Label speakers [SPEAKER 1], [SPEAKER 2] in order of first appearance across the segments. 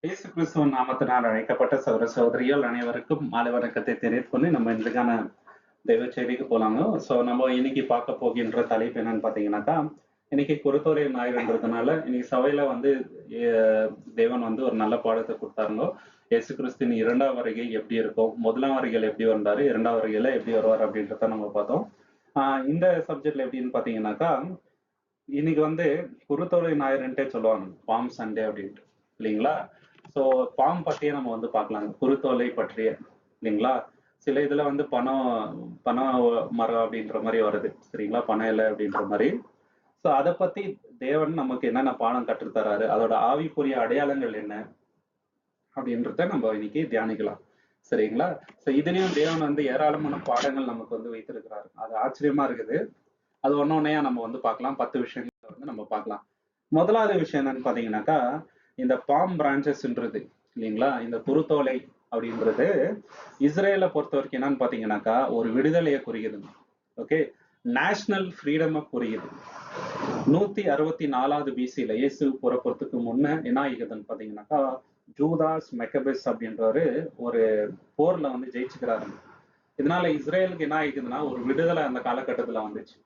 [SPEAKER 1] இயேசு கிறிஸ்துவின் நாமத்தினால் அழைக்கப்பட்ட சகோதர சகோதரிகள் அனைவருக்கும் மாலை வணக்கத்தை தெரிவித்துக்கொண்டு நம்ம இன்றைக்கான தெய்வ செய்திக்கு போலாங்க. நம்ம இன்னைக்கு பார்க்க போகின்ற தலைப்பு என்னன்னு பார்த்தீங்கன்னாக்கா, இன்னைக்கு குருத்தோலை ஞாயிறுன்றதுனால இன்னைக்கு சபையில தேவன் ஒரு நல்ல பாடத்தை கொடுத்தாருங்க. இயேசு கிறிஸ்துவின் இரண்டாம் வருகை எப்படி இருக்கும், முதலாம் வருகையில் எப்படி வந்தாரு, இரண்டாம் வருகையில எப்படி வருவார் அப்படின்றத நம்ம பார்த்தோம். இந்த சப்ஜெக்ட்ல எப்படின்னு பார்த்தீங்கன்னாக்கா, இன்னைக்கு குருத்தோலை ஞாயிறுன்ட்டே சொல்லுவாங்க, பாம் சண்டே அப்படின்ட்டு இல்லைங்களா. ஸோ பாம் பற்றியே நம்ம பார்க்கலாங்க, குருத்தோலை பற்றிய இல்லைங்களா. சில இதுல பணம் பணம் மரம் அப்படின்ற மாதிரி வருது சரிங்களா, பணம் இலை அப்படின்ற மாதிரி. ஸோ அதை பத்தி தேவன் நமக்கு என்னென்ன பாடம் கற்றுத்தராரு, அதோட ஆவிக்குரிய அடையாளங்கள் என்ன அப்படின்றத நம்ம இன்னைக்கு தியானிக்கலாம் சரிங்களா. ஸோ இதுலயும் தேவன் ஏராளமான பாடங்கள் நமக்கு வைத்திருக்கிறாரு. அது ஆச்சரியமா இருக்குது. அது ஒன்னொன்னையா நம்ம பார்க்கலாம். 10 விஷயங்கள் நம்ம பார்க்கலாம். முதலாவது விஷயம் என்னன்னு பாத்தீங்கன்னாக்கா, இந்த பாம் பிரான்ச்சஸ்ன்றது இல்லைங்களா, இந்த குருத்தோலை அப்படின்றது இஸ்ரேலை பொறுத்த வரைக்கும் என்னன்னு பாத்தீங்கன்னாக்கா ஒரு விடுதலையை குறிக்குது. ஓகே, நேஷனல் ஃப்ரீடம் குறிக்குது. 164வது பிசியில இயேசு பிறப்பதற்கு முன்ன என்ன ஆகிக்குதுன்னு பாத்தீங்கன்னாக்கா, ஜூதாஸ் மெக்கபஸ் அப்படின்றவரு ஒரு போர்ல ஜெயிச்சுக்கிறாரு. இதனால இஸ்ரேலுக்கு என்ன ஆகிக்குதுன்னா ஒரு விடுதலை அந்த காலகட்டத்துல வந்துச்சு.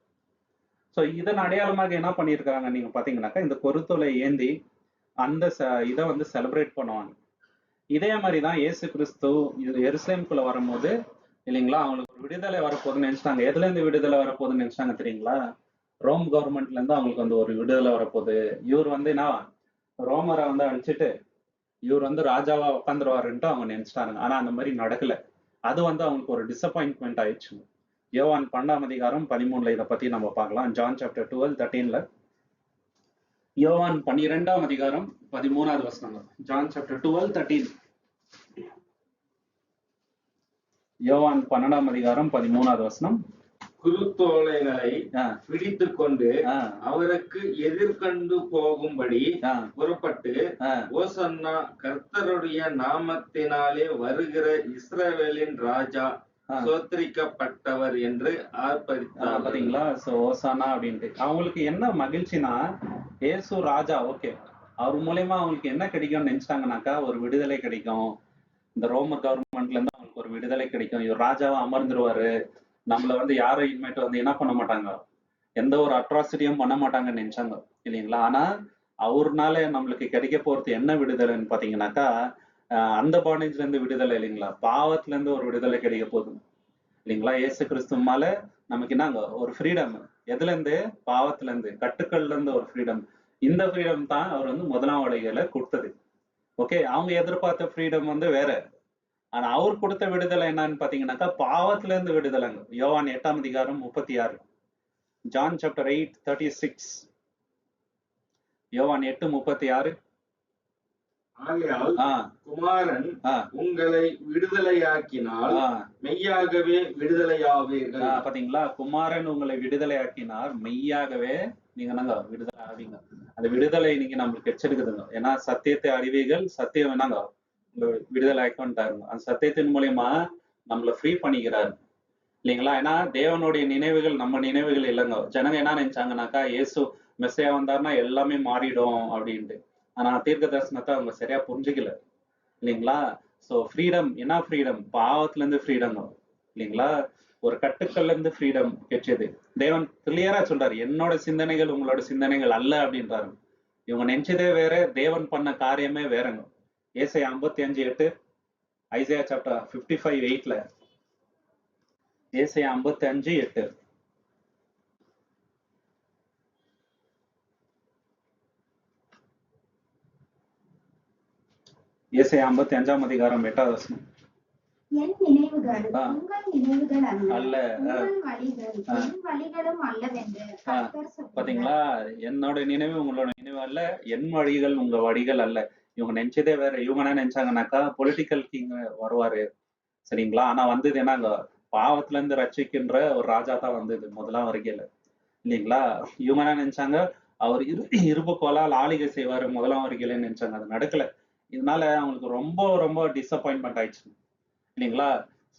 [SPEAKER 1] ஸோ இதன் அடையாளமாக என்ன பண்ணியிருக்காங்க நீங்க பாத்தீங்கன்னாக்கா, இந்த குருத்தோலை ஏந்தி அந்த இதை செலிப்ரேட் பண்ணுவாங்க. இதே மாதிரிதான் இயேசு கிறிஸ்து எருசலேமுக்குள்ள வரும்போது இல்லைங்களா, அவங்களுக்கு ஒரு விடுதலை வரப்போகுதுன்னு நினைச்சிட்டாங்க. எதுல இருந்து விடுதலை வரப்போகுதுன்னு நினைச்சாங்க தெரியுங்களா? ரோம் கவர்மெண்ட்ல இருந்து அவங்களுக்கு ஒரு விடுதலை வரப்போகுது. இவர் என்ன ரோமரை அழிச்சிட்டு இவர் ராஜாவா உட்காந்துருவாருன்ட்டு அவங்க நினைச்சிட்டாங்க. ஆனா அந்த மாதிரி நடக்கல. அது அவங்களுக்கு ஒரு டிசப்பாயின்ட்மெண்ட் ஆயிடுச்சு. யோவான் 12ஆம் அதிகாரம் 13ல இதை பத்தி நம்ம பார்க்கலாம். ஜான் சாப்டர் 12:13ல, யோவான் 12ஆம் அதிகாரம் 13வது வசனம். John chapter 12:13. யோவான் 12ஆம் அதிகாரம் 13வது வசனம்.
[SPEAKER 2] குருத்தோலைகளை பிடித்து கொண்டு அவருக்கு எதிர்கொண்டு போகும்படி புறப்பட்டு, ஓசன்னா கர்த்தருடைய நாமத்தினாலே வருகிற இஸ்ரவேலின் ராஜா சோத்தரிக்கப்பட்டவர் என்று ஆர்ப்பரித்தார்.
[SPEAKER 1] பாத்தீங்களா? சோ ஓசானா அப்படின்ட்டு அவங்களுக்கு என்ன மகிழ்ச்சினா, ஏசு ராஜா, ஓகே, அவர் மூலயமா அவங்களுக்கு என்ன கிடைக்கும்னு நினைச்சிட்டாங்கனாக்கா ஒரு விடுதலை கிடைக்கும். இந்த ரோமர் கவர்மெண்ட்ல இருந்து அவங்களுக்கு ஒரு விடுதலை கிடைக்கும். இவர் ராஜாவா அமர்ந்துருவாரு. நம்மள யாரும் இனிமேட்டு என்ன பண்ண மாட்டாங்க, எந்த ஒரு அட்ராசிட்டியும் பண்ண மாட்டாங்கன்னு நினைச்சாங்க இல்லைங்களா. ஆனா அவர்னால நம்மளுக்கு கிடைக்க போறது என்ன விடுதலைன்னு பாத்தீங்கன்னாக்கா, அந்த பாண்டேஜ்ல இருந்து விடுதலை இல்லைங்களா, பாவத்துல இருந்து ஒரு விடுதலை கிடைக்க போகுது இல்லைங்களா. இயேசு கிறிஸ்து மேல நமக்கு என்னங்க ஒரு ஃப்ரீடம். எதுல இருந்து? பாவத்துல இருந்து, கட்டுக்கள்ல இருந்து ஒரு ஃப்ரீடம். இந்த ஃப்ரீடம் தான் அவர் முதலாம் வருகையில கொடுத்தது. ஓகே, அவங்க எதிர்பார்த்த ஃப்ரீடம் வேற. ஆனா அவர் கொடுத்த விடுதலை என்னன்னு பாத்தீங்கன்னாக்கா பாவத்துல இருந்து விடுதலைங்க. யோவான் 8ஆம் அதிகாரம் 36. John chapter 8:36. யோவான் 8:36.
[SPEAKER 2] ஆகையால் குமாரன் உங்களை விடுதலையாக்கினால் மெய்யாகவே விடுதலையாவீர்கள்.
[SPEAKER 1] பாத்தீங்களா, குமாரன் உங்களை விடுதலையாக்கினார், மெய்யாகவே நீங்க விடுதலை ஆவீங்க. அந்த விடுதலை இன்னைக்கு நம்மளுக்கு கிடைச்சிருக்குதுங்க. ஏன்னா சத்தியத்தை அறிவீர்கள், சத்தியம் விடுதலை ஆக்கிட்டாருங்க. அந்த சத்தியத்தின் மூலியமா நம்மள ஃப்ரீ பண்ணிக்கிறாரு இல்லைங்களா. ஏன்னா தேவனுடைய நினைவுகள் நம்ம நினைவுகள் இல்லைங்க. ஜனங்க என்ன நினைச்சாங்கன்னாக்கா, இயேசு மெஸ்ஸையா வந்தாருன்னா எல்லாமே மாறிடும் அப்படின்ட்டு. ஆனா தீர்க்க தரிசனத்தை அவங்க சரியா புரிஞ்சுக்கல இல்லைங்களா. சோ ஃப்ரீடம் என்ன? ஃப்ரீடம் பாவத்துல இருந்து ஃப்ரீடம் இல்லைங்களா, ஒரு கட்டுக்கள்ல இருந்து ஃப்ரீடம் கிடைச்சது. தேவன் கிளியரா சொல்றாரு, என்னோட சிந்தனைகள் உங்களோட சிந்தனைகள் அல்ல அப்படின்றாரு. இவங்க நினைச்சதே வேற, தேவன் பண்ண காரியமே வேறங்க. ஏசாயா 55:8. ஐசையா சாப்டர் 55:8ல, ஏசாயா 55:8. ஏசாயா 55ஆம் அதிகாரம் 8வது வசனம்.
[SPEAKER 3] என் நினைவுகள் உங்கள் நினைவுகள் அல்ல, உங்கள் வழிகள் என் வழிகளும் அல்லவென்று கர்த்தர் சொல்கிறார்.
[SPEAKER 1] பாத்தீங்களா, என்னோட நினைவு உங்களோட நினைவு அல்ல, என் வழிகள் உங்க வழிகள் அல்ல. இவங்க நினைச்சதே வேற. இவங்க என்ன நினைச்சாங்கன்னாக்கா பொலிட்டிக்கல் கிங் வருவாரு சரிங்களா. ஆனா என்னங்க, பாவத்துல இருந்து ரட்சிக்கின்ற ஒரு ராஜா தான் முதலாம் வருகையில இல்லைங்களா. இவங்க என்ன நினைச்சாங்க, அவர் இரும்பு கோலால் ஆளிகை செய்வாரு முதலாம் வருகையில நினைச்சாங்க. அது நடக்கல. இதனால அவங்களுக்கு ரொம்ப ரொம்ப டிசப்பாயின்மெண்ட் ஆயிடுச்சு இல்லைங்களா.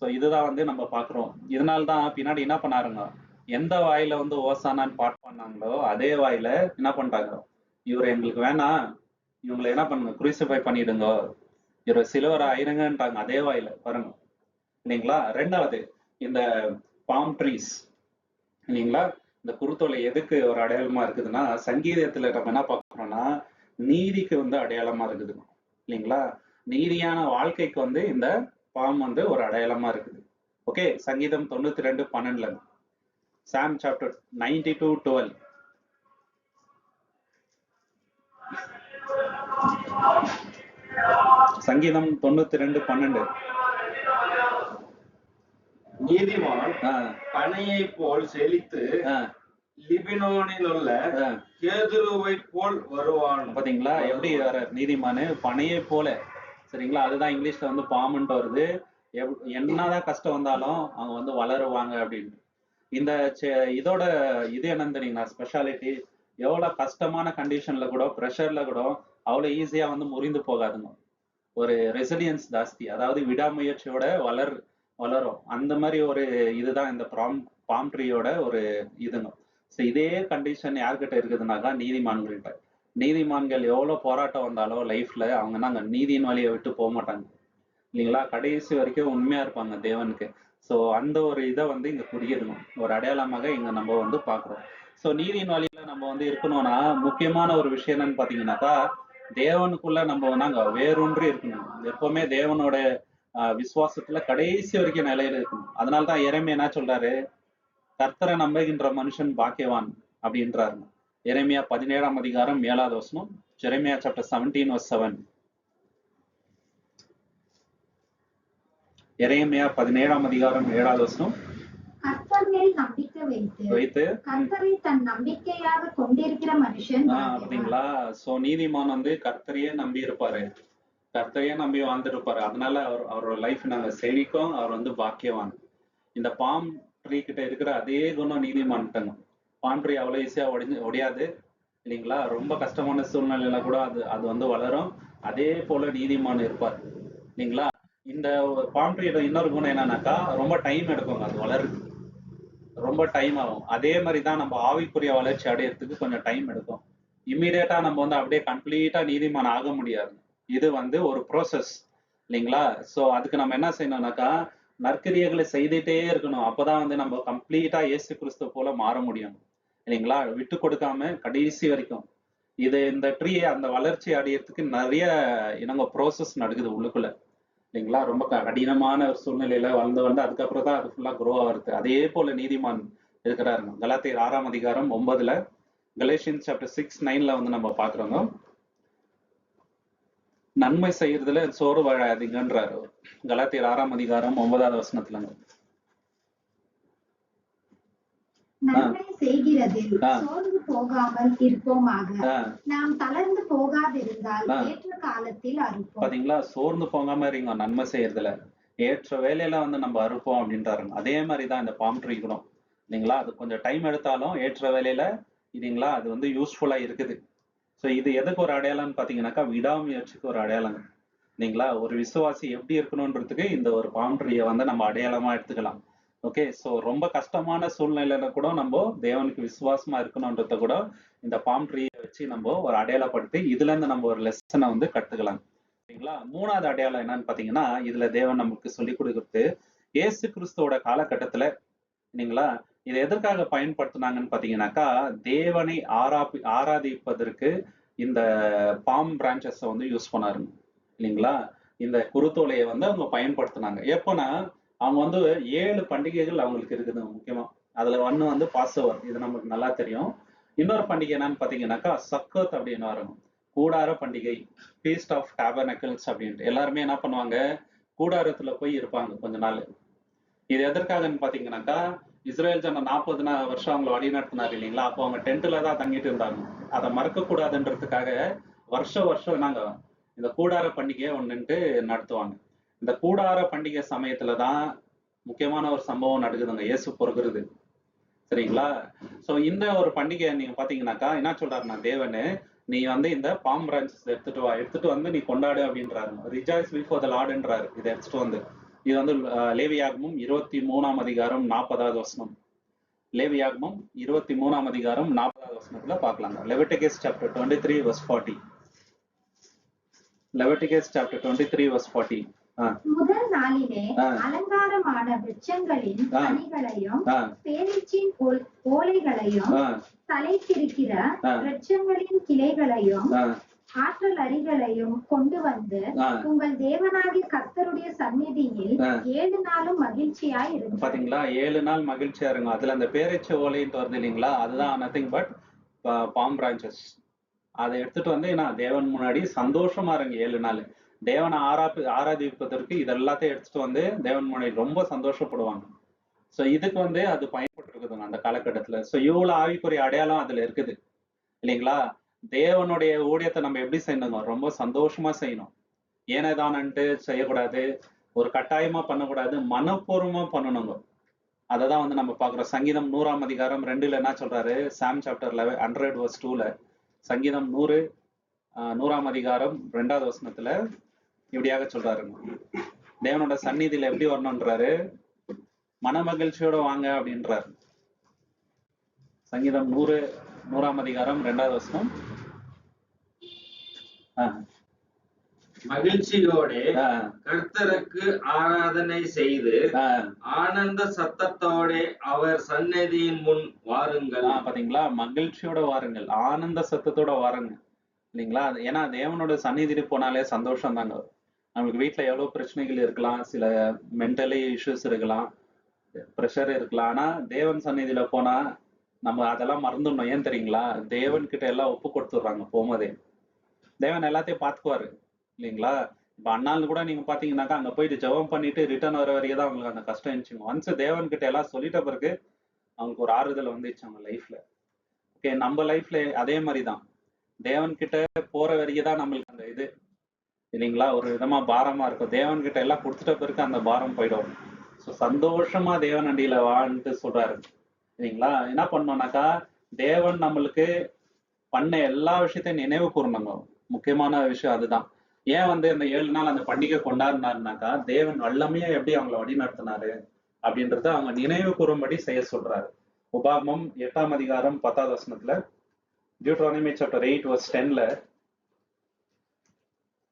[SPEAKER 1] சோ இதுதான் நம்ம பாக்குறோம். இதனால்தான் பின்னாடி என்ன பண்ணாருங்க, எந்த வாயில ஓசானான்னு பாட்டு பண்ணாங்களோ அதே வாயில என்ன பண்ணிட்டாங்க, இவர் எங்களுக்கு வேணாம், இவங்களை என்ன பண்ணுங்க, குரூசிஃபை பண்ணிடுங்க, இவரை சிலுவரை ஆயிருங்கன்றாங்க அதே வாயில பாருங்க இல்லைங்களா. ரெண்டாவது இந்த பாம் ட்ரீஸ் இல்லைங்களா, இந்த குருத்தோலை எதுக்கு ஒரு அடையாளமா இருக்குதுன்னா, சங்கீதத்துல நம்ம என்ன பார்க்கறோம்னா நீதிக்கு வந்து அடையாளமா இருக்குது இல்லைங்களா. நீதியான வாழ்க்கைக்கு வந்து இந்த பாம் வந்து ஒரு அடையாளமா இருக்குது. ஓகே, சங்கீதம் 92:12, சாம் சாப்டர் 92:12. சங்கீதம் 92:12.
[SPEAKER 2] நீதிமான் பனையை போல் செழித்து லிபினோனில் உள்ள கேதுருவை போல் வருவான்.
[SPEAKER 1] பாத்தீங்களா எப்படி வர நீதிமானு பனையை போல, சரிங்களா. அதுதான் இங்கிலீஷ்ல வந்து பாம்புன்ட்டு வருது. என்னதான் கஷ்டம் வந்தாலும் அவங்க வந்து வளருவாங்க அப்படின்னு. இந்த இதோட இது என்னன்னு தெரியுங்களா ஸ்பெஷாலிட்டி, எவ்வளவு கஷ்டமான கண்டிஷன்ல கூட, ப்ரெஷர்ல கூட அவ்வளவு ஈஸியா வந்து முறிந்து போகாதுங்க. ஒரு ரெசிலியன்ஸ் ஜாஸ்தி, அதாவது விடாமுயற்சியோட வளரும். அந்த மாதிரி ஒரு இதுதான் இந்த பாம் ட்ரீயோட ஒரு இதுங்க. ஸோ இதே கண்டிஷன் யார்கிட்ட இருக்குதுனாக்கா நீதிமான்கள்கிட்ட. நீதிமான்கள் எவ்வளவு போராட்டம் வந்தாலும் லைஃப்ல அவங்க நாங்க நீதியின் வழியை விட்டு போக மாட்டாங்க இல்லைங்களா. கடைசி வரைக்கும் உண்மையா இருப்பாங்க தேவனுக்கு. ஸோ அந்த ஒரு இதை வந்து இங்க புரியணும், ஒரு அடையாளமாக இங்க நம்ம வந்து பாக்குறோம். ஸோ நீதியின் வழியில நம்ம வந்து இருக்கணும்னா முக்கியமான ஒரு விஷயம் என்னன்னு பாத்தீங்கன்னாக்கா, தேவனுக்குள்ள நம்ம நாங்க வேரூன்றி இருக்கணும். எப்பவுமே தேவனோட விசுவாசத்துல கடைசி வரைக்கும் நிலையில இருக்கணும். அதனால்தான் எரேமியா என்ன சொல்றாரு, கர்த்தரை நம்புகின்ற மனுஷன் பாக்கியவான் அப்படின்றாரு. எரேமியா 17:7, ஜெரேமியா சாப்டர் 17:7. எரேமியா 17:7.
[SPEAKER 3] கர்த்தர் மேல் நம்பிக்கை வைத்து கர்த்தரை தன் நம்பிக்கையாக கொண்டிருக்கிற மனுஷன்
[SPEAKER 1] அப்படிங்களா. சோ நீதிமான் வந்து கர்த்தரையே நம்பி இருப்பாரு, கர்த்தரையே நம்பி வாழ்ந்துருப்பாரு. அதனால அவரோட லைஃப் நாங்க செழிக்கும், அவர் வந்து பாக்கியவான். இந்த பாம் ட்ரீ கிட்ட இருக்கிற அதே குணம் நீதிமான்ட்டங்க. பாம் ட்ரீ அவ்வளவு ஈஸியா ஒடியாது இல்லைங்களா. ரொம்ப கஷ்டமான சூழ்நிலையில கூட அது வந்து வளரும். அதே போல நீதிமான் இருப்பார் இல்லைங்களா. இந்த பாம் ட்ரீயோட இன்னொரு குணம் என்னன்னாக்கா, ரொம்ப டைம் எடுக்குங்க அது வளருது, ரொம்ப டைம் ஆகும். அதே மாதிரிதான் நம்ம ஆவிக்குரிய வளர்ச்சி அடையறதுக்கு கொஞ்சம் டைம் எடுக்கும். இம்மிடியேட்டா நம்ம வந்து அப்படியே கம்ப்ளீட்டா நீதிமான் ஆக முடியாது. இது வந்து ஒரு ப்ரோசஸ் இல்லைங்களா. சோ அதுக்கு நம்ம என்ன செய்யணும்னாக்கா, நற்கிரியைகளை செய்துட்டே இருக்கணும். அப்பதான் வந்து நம்ம கம்ப்ளீட்டா இயேசு கிறிஸ்து போல மாற முடியும் இல்லைங்களா. விட்டு கொடுக்காம கடைசி வரைக்கும். இந்த ட்ரீ அந்த வளர்ச்சி அடையறதுக்கு நிறைய இனங்க ப்ரோசஸ் நடக்குது உள்ளுக்குள்ள இல்லைங்களா. ரொம்ப கடினமான ஒரு சூழ்நிலையில வந்து அதுக்கப்புறம் தான் அது ஃபுல்லா குரோ ஆகுது. அதே போல நீதிமான் இருக்கிறாருங்க. கலாத்தியர் 6:9, கலேஷியன்ஸ் சாப்டர் 6:9 வந்து நம்ம பாக்குறோங்க. நன்மை செய்யறதுல சோறு வாழாதீங்கன்றாரு. கலாத்தியர் 6:9.
[SPEAKER 3] நன்மை செய்கிறதில் சோர்ந்து போகாமல் இருப்போமாக, நாம் தளர்ந்து போகாதிருந்தால் ஏற்ற காலத்தில் அறுப்போம். பாத்தீங்களா, சோர்ந்து போகாம இருங்க நன்மை செய்யறதுல, ஏற்ற வேலையில வந்து நம்ம அறுப்போம் அப்படின்றாருங்க. அதே மாதிரிதான் இந்த பாம் ட்ரீ குணம் இல்லைங்களா. அது கொஞ்சம் டைம் எடுத்தாலும் ஏற்ற வேலையில இல்லைங்களா அது வந்து யூஸ்ஃபுல்லா இருக்குது. ஸோ இது எதுக்கு ஒரு அடையாளம்னு பாத்தீங்கன்னாக்கா, விடாமுயற்சிக்கு ஒரு அடையாளம் இல்லைங்களா. ஒரு விசுவாசி எப்படி இருக்கணும்ன்றதுக்கு இந்த ஒரு பாம் ட்ரீயை வந்து நம்ம அடையாளமா எடுத்துக்கலாம். ஓகே, ஸோ ரொம்ப கஷ்டமான சூழ்நிலையில கூட நம்ம தேவனுக்கு விசுவாசமா இருக்கணும்ன்றத கூட இந்த பாம் ட்ரீயை வச்சு நம்ம ஒரு அடையாளப்படுத்தி இதுல இருந்து நம்ம ஒரு லெசனை வந்து கத்துக்கலாம் சரிங்களா. மூணாவது அடையாளம் என்னன்னு பாத்தீங்கன்னா, இதுல தேவன் நமக்கு சொல்லி கொடுக்குறது, இயேசு கிறிஸ்துவோட காலகட்டத்துல இல்லைங்களா இதை எதற்காக பயன்படுத்தினாங்கன்னு பாத்தீங்கன்னாக்கா, தேவனை ஆராதிப்பதற்கு இந்த பாம் பிரான்ச்சஸ் வந்து யூஸ் பண்ணாருங்க இல்லைங்களா. இந்த குருத்தோலையை வந்து அவங்க பயன்படுத்தினாங்க. எப்போனா அவங்க வந்து 7 பண்டிகைகள் அவங்களுக்கு இருக்குது முக்கியமா. அதுல ஒண்ணு வந்து பாஸ்ஓவர், இது நமக்கு நல்லா தெரியும். இன்னொரு பண்டிகை என்னன்னு பாத்தீங்கன்னாக்கா சக்கத் அப்படின்னு வரும், கூடார பண்டிகை, ஃபீஸ்ட் ஆஃப் டாபர்னக்கிள்ஸ் அப்படின்ட்டு. எல்லாருமே என்ன பண்ணுவாங்க, கூடாரத்துல போய் இருப்பாங்க கொஞ்ச நாள். இது எதற்காகன்னு பாத்தீங்கன்னாக்கா, இஸ்ரேல் ஜனம் 40 வருஷம் அவங்களை வழி நடத்தினார் இல்லைங்களா. அப்போ அவங்க டென்ட்ல தான் தங்கிட்டு இருந்தாங்க. அதை மறக்க கூடாதுன்றதுக்காக வருஷம் நாங்க இந்த கூடார பண்டிகையை ஒன்றுட்டு நடத்துவாங்க. இந்த கூடார பண்டிகை சமயத்துலதான் முக்கியமான ஒரு சம்பவம் நடக்குதுங்க, இயேசு பிறகுறது சரிங்களா. சோ இந்த ஒரு பண்டிகை நீங்க பாத்தீங்கன்னாக்கா என்ன சொல்றாருன்னா, தேவனு நீ வந்து இந்த பாம் பிரான்சஸ் எடுத்துட்டு வந்து நீ கொண்டாடு அப்படின்றாரு. ரிஜாய்ஸ் பிஃபோர் த லார்ட்ன்றாரு. இதை எடுத்துட்டு வந்து இது வந்து லேவியாகமம் 23:40. லேவியாகமம் 23:40 பார்க்கலாங்க. Leviticus chapter 23:40.
[SPEAKER 1] Leviticus chapter 23 verse 40.
[SPEAKER 3] முதல் நாளிலே அலங்காரமான விருட்சங்களின் கனிகளையும் பேரீச்சின் ஓலைகளையும் தலைத்திருக்கிற விருட்சங்களின் கிளைகளையும் ஆற்றல் அரிகளையும் கொண்டு வந்து உங்கள் தேவனாகிய கர்த்தருடைய சந்நிதியில் 7 நாளும் மகிழ்ச்சியாய் இருக்கு.
[SPEAKER 1] பாத்தீங்களா, 7 நாள் மகிழ்ச்சியா இருங்க. அதுல அந்த பேரீச்சை ஓலைன்னு வருது இல்லைங்களா, அதுதான் நத்திங் பட் பாம் பிரான்சஸ். அதை எடுத்துட்டு வந்து நான் தேவன் முன்னாடி சந்தோஷமா இருங்க 7 நாள். தேவனை ஆராதிப்பதற்கு இது எல்லாத்தையும் எடுத்துட்டு வந்து தேவன் முன்னாடி ரொம்ப சந்தோஷப்படுவாங்க. சோ இதுக்கு வந்து அது பயன்பட்டு இருக்குதுங்க அந்த காலகட்டத்துல. சோ இவ்வளவு ஆவிக்குரிய அடையாளம் அதுல இருக்குது இல்லைங்களா. தேவனுடைய ஊழியத்தை நம்ம எப்படி செய்யணுங்க, ரொம்ப சந்தோஷமா செய்யணும். ஏனேதானன்ட்டு செய்யக்கூடாது, ஒரு கட்டாயமா பண்ணக்கூடாது, மனப்பூர்வமா பண்ணணுங்க. அததான் வந்து நம்ம பாக்குறோம். சங்கீதம் 100ஆம் அதிகாரம் 2ல என்ன சொல்றாரு, சாம் சாப்டர் 100 verse 2ல, சங்கீதம் 100ஆம் அதிகாரம் 2வது வசனத்துல இப்படியாக சொல்றாருங்க. தேவனோட சந்நிதியில எப்படி வரணும்ன்றாரு, மன மகிழ்ச்சியோட வாங்க அப்படின்றாரு. சங்கீதம் 100ஆம் அதிகாரம் 2வது வசனம்.
[SPEAKER 2] மகிழ்ச்சியோட கர்த்தருக்கு ஆராதனை செய்து ஆனந்த சத்தத்தோட அவர் சந்நிதியின் முன் வாருங்கள்.
[SPEAKER 1] பாத்தீங்களா, மகிழ்ச்சியோட வாருங்கள், ஆனந்த சத்தத்தோட வாருங்க இல்லைங்களா. ஏன்னா தேவனோட சந்நிதிக்கு போனாலே சந்தோஷம் தாங்க. நம்மளுக்கு வீட்டுல எவ்வளவு பிரச்சனைகள் இருக்கலாம், சில மென்டலி இஷ்யூஸ் இருக்கலாம், ப்ரெஷர் இருக்கலாம். ஆனா தேவன் சந்நிதியில போனா நம்ம அதெல்லாம் மறந்துடணும். ஏன் தெரியுங்களா, தேவன் கிட்ட எல்லாம் ஒப்பு கொடுத்துடுறாங்க போகும்போதே. தேவன் எல்லாத்தையும் பாத்துக்குவாரு இல்லைங்களா. இப்ப அண்ணாலும் கூட நீங்க பாத்தீங்கன்னாக்கா அங்க போயிட்டு ஜெபம் பண்ணிட்டு ரிட்டர்ன் வர வரைக்கும் தான் அவங்களுக்கு அந்த கஷ்டம் இருந்துச்சுங்க. ஒன்ஸ் தேவன் கிட்ட எல்லாம் சொல்லிட்ட பிறகு அவங்களுக்கு ஒரு ஆறுதல் வந்துச்சு அவங்க லைஃப்ல. ஓகே, நம்ம லைஃப்ல அதே மாதிரிதான். தேவன் கிட்ட போற வரைக்கும் தான் நம்மளுக்கு அந்த இது இல்லைங்களா ஒரு விதமா பாரமா இருக்கும். தேவன் கிட்ட எல்லாம் கொடுத்துட்ட பிறகு அந்த பாரம் போயிடும். ஸோ சந்தோஷமா தேவன் அண்டியில வான்ட்டு சொல்றாரு இல்லைங்களா. என்ன பண்ணோம்னாக்கா தேவன் நம்மளுக்கு பண்ண எல்லா விஷயத்தையும் நினைவு கூறணுங்க. முக்கியமான விஷயம் அதுதான். ஏன் வந்து அந்த 7 நாள் அந்த பண்டிகை கொண்டாடினாருனாக்கா தேவன் வல்லமையா எப்படி அவங்கள வழி நடத்தினாரு அப்படின்றத அவங்க நினைவு கூறும்படி செய்ய சொல்றாரு. உபாகமம் 8ஆம் அதிகாரம் 10வது வசனத்துல, டியூட்ரானமி சாப்டர் 8 verse 10ல,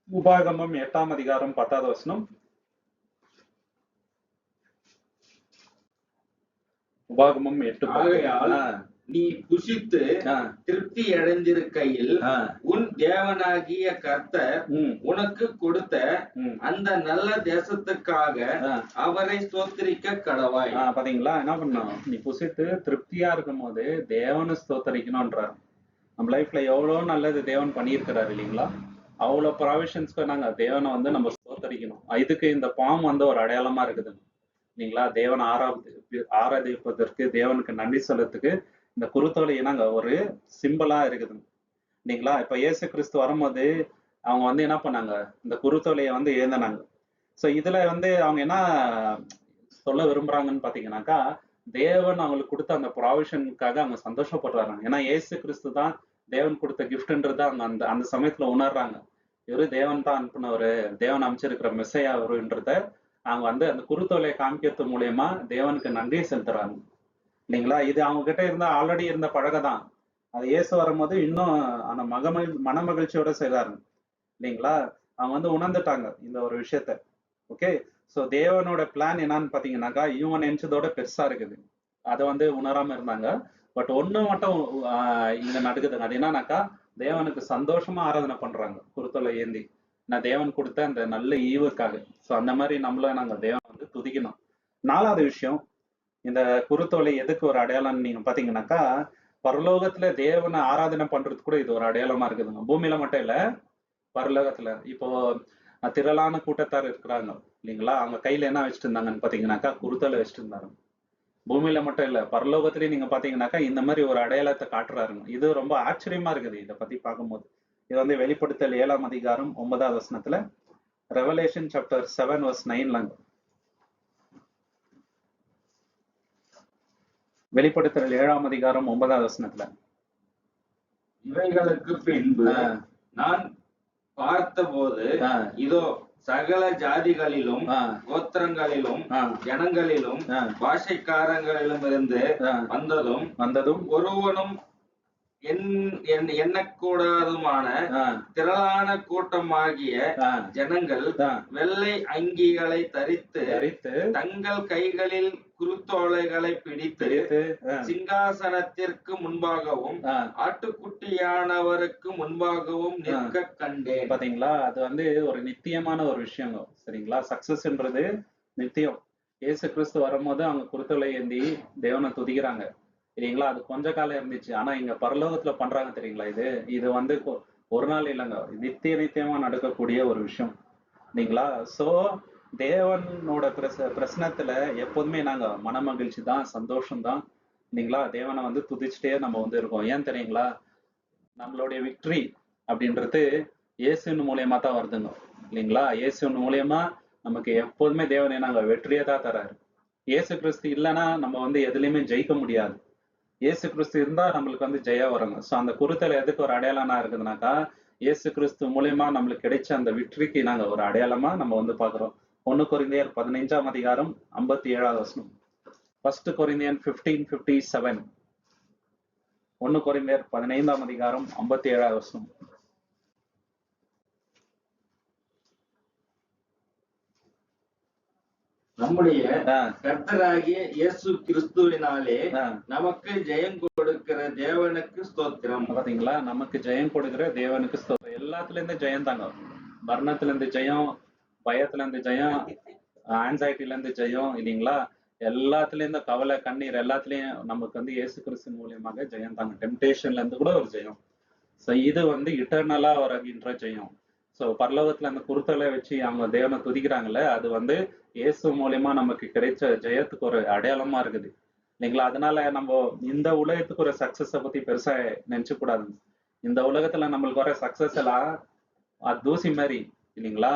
[SPEAKER 1] உபாகமம் 8ஆம் அதிகாரம் 10வது வசனம். உபாகமம் 8.
[SPEAKER 2] நீ புசித்து திருப்தி அடைந்திருக்கையில் உன் தேவனாகிய கர்த்தர் உனக்கு கொடுத்த அந்த நல்ல தேசத்துக்காக அவரை ஸ்தோத்திரிக்க கடவாய்.
[SPEAKER 1] பாத்தீங்களா, என்ன பண்ணணும், நீ புசித்து திருப்தியா இருக்கும் போது தேவனை ஸ்தோத்தரிக்கணும்ன்றார். நம்ம லைஃப்ல எவ்வளவு நல்லது தேவன் பண்ணியிருக்கிறாரு இல்லைங்களா. அவ்வளவு ப்ராவிஷன்ஸ்க்கு நாங்க தேவனை வந்து நம்ம ஸ்தோத்தரிக்கணும். இதுக்கு இந்த பாம் வந்து ஒரு அடையாளமா இருக்குது இல்லைங்களா. தேவனை ஆராதிப்பதற்கு, தேவனுக்கு நன்றி சொல்லத்துக்கு இந்த குருத்தோலை என்னங்க ஒரு சிம்பிளா இருக்குது இல்லைங்களா. இப்ப இயேசு கிறிஸ்து வரும்போது அவங்க வந்து என்ன பண்ணாங்க, இந்த குருத்தோலையை வந்து ஏந்தினாங்க. சோ இதுல வந்து அவங்க என்ன சொல்ல விரும்புறாங்கன்னு பாத்தீங்கன்னாக்கா, தேவன் அவங்களுக்கு கொடுத்த அந்த ப்ராவிஷனுக்காக அவங்க சந்தோஷப்படுறாங்க. ஏன்னா இயேசு கிறிஸ்து தான் தேவன் கொடுத்த கிஃப்ட்ன்றத அவங்க அந்த அந்த சமயத்துல உணர்றாங்க. இவரு தேவன் தான் அனுப்புனவரு, தேவன் அமைச்சிருக்கிற மெஸ்ஸையா அவருன்றத அவங்க வந்து அந்த குருத்தோலையை காமிக்கிறது மூலியமா தேவனுக்கு நன்றியை செலுத்துறாங்க இல்லைங்களா. இது அவங்க கிட்ட இருந்த ஆல்ரெடி இருந்த பழகதான். அது இயேசு வரும்போது இன்னும் அந்த மன மகிழ்ச்சியோட செய்றாரு இல்லைங்களா. அவங்க வந்து உணர்ந்துட்டாங்க இந்த ஒரு விஷயத்த. ஓகே, சோ தேவனோட பிளான் என்னன்னு பாத்தீங்கன்னாக்கா இவங்க நினைச்சதோட பெருசா இருக்குது. அதை வந்து உணராம இருந்தாங்க. பட் ஒண்ணு மட்டும் இங்க நடக்குதுங்க. அது என்னன்னாக்கா தேவனுக்கு சந்தோஷமா ஆராதனை பண்றாங்க குருத்தோலை ஏந்தி. நான் தேவன் கொடுத்த அந்த நல்ல ஈவுக்காக. சோ அந்த மாதிரி நம்மள நாங்க தேவன் வந்து துதிக்கணும். 4வது விஷயம், இந்த குருத்தோலை எதுக்கு ஒரு அடையாளம்னு நீங்க பாத்தீங்கன்னாக்கா, பரலோகத்துல தேவனை ஆராதனை பண்றது கூட இது ஒரு அடையாளமா இருக்குதுங்க. பூமியில மட்டும் இல்ல, பரலோகத்துல. இப்போ திரளான கூட்டத்தார் இருக்கிறாங்க இல்லைங்களா. அவங்க கையில என்ன வச்சுட்டு இருந்தாங்கன்னு பாத்தீங்கன்னாக்கா குருத்தோலை வச்சுட்டு இருந்தாங்க. பூமியில மட்டும் இல்ல, பரலோகத்திலயும் நீங்க பாத்தீங்கன்னாக்கா இந்த மாதிரி ஒரு அடையாளத்தை காட்டுறாருங்க. இது ரொம்ப ஆச்சரியமா இருக்குது இதை பத்தி பார்க்கும்போது. இது வந்து வெளிப்படுத்தல் 7ஆம் அதிகாரம் 9வது வசனத்துல, ரெவலேஷன் சாப்டர் 7 verse 9ல, வெளிப்படுத்தல் 7ஆம் அதிகாரம் 9வது வசனத்துல,
[SPEAKER 2] இவைகளுக்கு பின்பு நான் பார்த்தபோது இதோ சகல ஜாதிகளிலும் கோத்திரங்களிலும் ஜனங்களிலும் பாஷைக்காரங்களிலும் இருந்து வந்ததும் ஒருவனும் எண்ணக்கூடாதுமான திரளான கூட்டமாகிய ஜனங்கள் வெள்ளை அங்கிகளை தரித்து தங்கள் கைகளில் குருத்தோலைகளை பிடித்து சிங்காசனத்திற்கு முன்பாகவும் ஆட்டுக்குட்டியானவருக்கு முன்பாகவும் நிற்க கண்டேன்.
[SPEAKER 1] பாத்தீங்களா, அது வந்து ஒரு நித்தியமான ஒரு விஷயம். சரிங்களா, சக்சஸ்ன்றது நித்தியம். இயேசு கிறிஸ்து வரும்போது அவங்க குருத்தோலை ஏந்தி தேவனை துதிக்கிறாங்க இல்லைங்களா. அது கொஞ்ச காலம் இருந்துச்சு. ஆனா இங்க பரலோகத்துல பண்றாங்க தெரியுங்களா. இது வந்து ஒரு நாள் இல்லைங்க, நித்தியமா நடக்கக்கூடிய ஒரு விஷயம் இல்லைங்களா. சோ தேவனோட பிரசனத்துல எப்போதுமே நாங்க மன மகிழ்ச்சி தான், சந்தோஷம் தான் இல்லைங்களா. தேவனை வந்து துதிச்சுட்டே நம்ம வந்து இருக்கோம். ஏன் தெரியுங்களா, நம்மளுடைய விக்டரி அப்படின்றது இயேசுவின் மூலியமா தான் வருதுங்க இல்லைங்களா. இயேசுவின் மூலியமா நமக்கு எப்போதுமே தேவனை நாங்க வெற்றியை தான் தராரு. இயேசு கிறிஸ்து இல்லைன்னா நம்ம வந்து எதுலையுமே ஜெயிக்க முடியாது. இயேசு கிறிஸ்து இருந்தா நம்மளுக்கு வந்து ஜெயம் வருங்க. ஸோ அந்த குருத்தலை எதுக்கு ஒரு அடையாளமா இருக்குதுனாக்கா, இயேசு கிறிஸ்து மூலியமா நம்மளுக்கு கிடைச்ச அந்த விக்டரிக்கு நாங்க ஒரு அடையாளமா நம்ம வந்து பாக்குறோம். 1 கொரிந்தியர் 15ஆம் அதிகாரம் 57வது வசனம். 1 கொரிந்தியன் 15:57. 1 கொரிந்தியர் 15ஆம் அதிகாரம் 57வது வசனம்.
[SPEAKER 2] நம்முடைய கர்த்தராகிய இயேசு கிறிஸ்துவினாலே நமக்கு ஜெயம் கொடுக்கிற தேவனுக்கு ஸ்தோத்திரம்.
[SPEAKER 1] பாத்தீங்களா, நமக்கு ஜெயம் கொடுக்கிற தேவனுக்கு ஸ்தோத்திரம். எல்லாத்துல இருந்து ஜெயம் தாங்க. மரணத்துல இருந்து ஜெயம், பயத்துல இருந்து ஜெயம், ஆன்சைட்டில இருந்து ஜெயம் இல்லைங்களா. எல்லாத்துல இருந்து கவலை, கண்ணீர் எல்லாத்துலயும் நமக்கு வந்து இயேசு கிறிஸ்து மூலியமாக ஜெயம் தாங்க. டெம்டேஷன்ல இருந்து கூட ஒரு ஜெயம். சோ இது வந்து இட்டர்னலா வருகின்ற ஜெயம். சோ பரலோகத்துல அந்த குருத்தலை வச்சு அவங்க தேவனை துதிக்கிறாங்கல்ல, அது வந்து இயேசு மூலியமா நமக்கு கிடைச்ச ஜெயத்துக்கு ஒரு அடையாளமா இருக்குது இல்லைங்களா. அதனால நம்ம இந்த உலகத்துக்கு ஒரு சக்சஸ பத்தி பெருசா நினைச்சு கூடாது. இந்த உலகத்துல நம்மளுக்கு வர சக்சஸ் எல்லாம் அது தூசி மாதிரி இல்லைங்களா,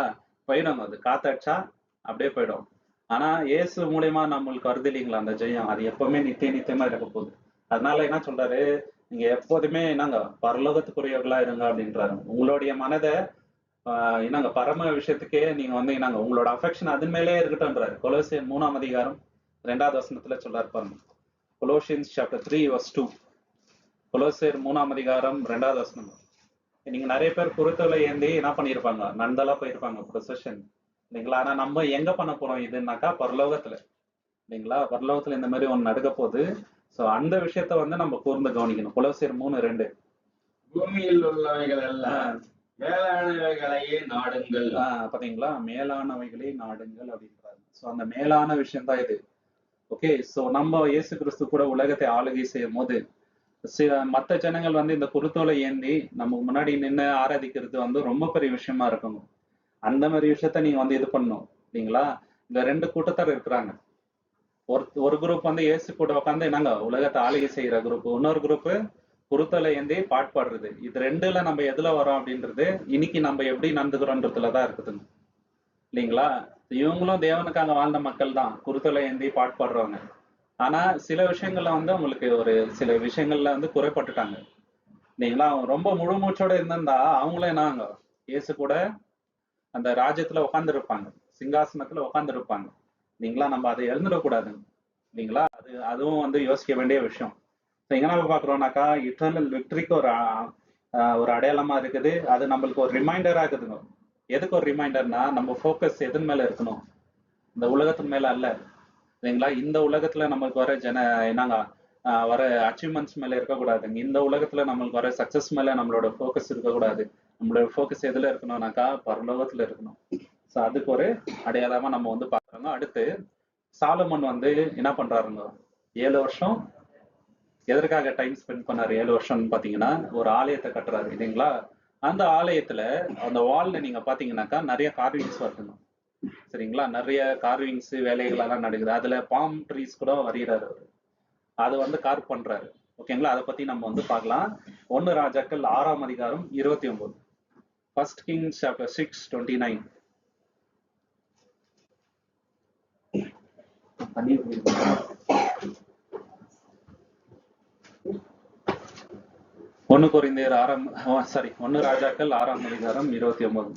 [SPEAKER 1] போயிடும். அது காத்தடிச்சா அப்படியே போயிடும். ஆனா இயேசு மூலியமா நம்மளுக்கு வருது இல்லைங்களா அந்த ஜெயம், அது எப்பவுமே நித்தியமா இருக்க போகுது. அதனால என்ன சொல்றாரு, நீங்க எப்போதுமே என்னங்க பரலோகத்துக்குரியவர்களா இருங்க அப்படின்றாரு. உங்களுடைய மனதை என்னங்க பரம விஷயத்துக்கே நீங்க வந்து என்னங்க உங்களோட அஃபெக்ஷன் அதன் மேலே இருக்கட்டும்ன்றாரு. கொலோசியர் 3ஆம் அதிகாரம் 2வது வசனத்துல சொல்றாரு பாருங்க. Colossians chapter 3 verse 2. கொலோசியர் 3ஆம் அதிகாரம் 2வது வசனம். நீங்க நிறைய பேர் குருத்தோலை ஏந்தி என்ன பண்ணிருப்பாங்க, நந்தலா போயிருப்பாங்க ப்ரொசஷன் இல்லைங்களா. ஆனா நம்ம எங்க பண்ண போறோம் இதுனாக்கா பரலோகத்துல இல்லைங்களா. பரலோகத்துல இந்த மாதிரி ஒண்ணு நடக்க போகுது. சோ அந்த விஷயத்த வந்து நம்ம கூர்ந்து கவனிக்கணும். கொலோசியர் 3:2.
[SPEAKER 2] பூமியில் உள்ளவைகள் எல்லாம் மேலானவைகளையே நாடுங்கள்.
[SPEAKER 1] பாத்தீங்களா, மேலானவைகளே நாடுங்கள் அப்படின்றாரு. சோ அந்த மேலான விஷயம் தான் இது. ஓகே, சோ நம்ம இயேசு கிறிஸ்து கூட உலகத்தை ஆளுகை செய்யும் போது மத்த ஜனங்கள் வந்து இந்த குருத்தோலை ஏந்தி நமக்கு முன்னாடி நின்று ஆராதிக்கிறது வந்து ரொம்ப பெரிய விஷயமா இருக்கணும். அந்த மாதிரி விஷயத்த நீங்க வந்து இது பண்ணணும் இல்லைங்களா. இந்த 2 கூட்டத்தார் இருக்கிறாங்க. ஒரு குரூப் வந்து இயேசு கூட உட்காந்து என்னங்க உலகத்தை ஆளுகை செய்யற குரூப், இன்னொரு குரூப் குருத்தோலை ஏந்தி பாட்டு பாடுறது. இது ரெண்டுல நம்ம எதுல வரோம் அப்படின்றது இன்னைக்கு நம்ம எப்படி நடந்துக்கிறோன்றதுலதான் இருக்குதுங்க இல்லைங்களா. இவங்களும் தேவனுக்காக வாழ்ந்த மக்கள் தான், குருத்தோலை ஏந்தி பாட்டு பாடுறவங்க. ஆனா சில விஷயங்கள்ல வந்து அவங்களுக்கு ஒரு சில விஷயங்கள்ல வந்து குறைப்பட்டுட்டாங்க இல்லைங்களா. அவங்க ரொம்ப முழு மூச்சோட இருந்திருந்தா அவங்களும் என்னங்க இயேசு கூட அந்த ராஜ்யத்துல உட்கார்ந்து இருப்பாங்க, சிங்காசனத்துல உட்கார்ந்து இருப்பாங்க இல்லைங்களா. நம்ம அதை எழுந்துடக்கூடாதுங்க இல்லைங்களா. அதுவும் வந்து யோசிக்க வேண்டிய விஷயம். எங்க நம்ம பாக்குறோம்னாக்கா இட்டர்னல் விக்டரிக்கு ஒரு அடையாளமா இருக்குது. அது நம்மளுக்கு ஒரு ரிமைண்டரா இருக்குதுங்க. எதுக்கு ஒரு ரிமைண்டர்னா, நம்ம ஃபோக்கஸ் எதன் மேல இருக்கணும், இந்த உலகத்தின் மேல அல்ல இல்லைங்களா. இந்த உலகத்துல நம்மளுக்கு வர என்னங்க வர அச்சீவ்மெண்ட்ஸ் மேல இருக்கக்கூடாதுங்க. இந்த உலகத்துல நம்மளுக்கு வர சக்சஸ் மேல நம்மளோட ஃபோக்கஸ் இருக்கக்கூடாது. நம்மளோட ஃபோக்கஸ் எதுல இருக்கணும்னாக்கா பரலோகத்துல இருக்கணும். ஸோ அதுக்கு ஒரு அடையாளமா நம்ம வந்து பாக்குறோங்க. அடுத்து சாலமன் வந்து என்ன பண்றாருங்க, 7 வருஷம் எதற்காக டைம் ஸ்பெண்ட் பண்ணாரு 7 வருஷம்னு பாத்தீங்கன்னா, ஒரு ஆலயத்தை கட்டுறாரு இல்லைங்களா. அந்த ஆலயத்துல அந்த வால்ல நீங்க பாத்தீங்கன்னாக்கா நிறைய கார்விங்ஸ் வருதுங்க சரிங்களா. நிறைய கார்விங்ஸ் வேலைகள் எல்லாம் நடக்குது. அதுல பாம் ட்ரீஸ் கூட வரைகிறாரு அவரு. அதை வந்து கார்வ் பண்றாரு ஓகேங்களா. அதை பத்தி நம்ம வந்து பார்க்கலாம். 1 ராஜாக்கள் 6ஆம் அதிகாரம் 29. 1 Kings chapter 6:29. ஒன்னு கொரிந்தியர் 1 ராஜாக்கள் 6ஆம் அதிகாரம் 29.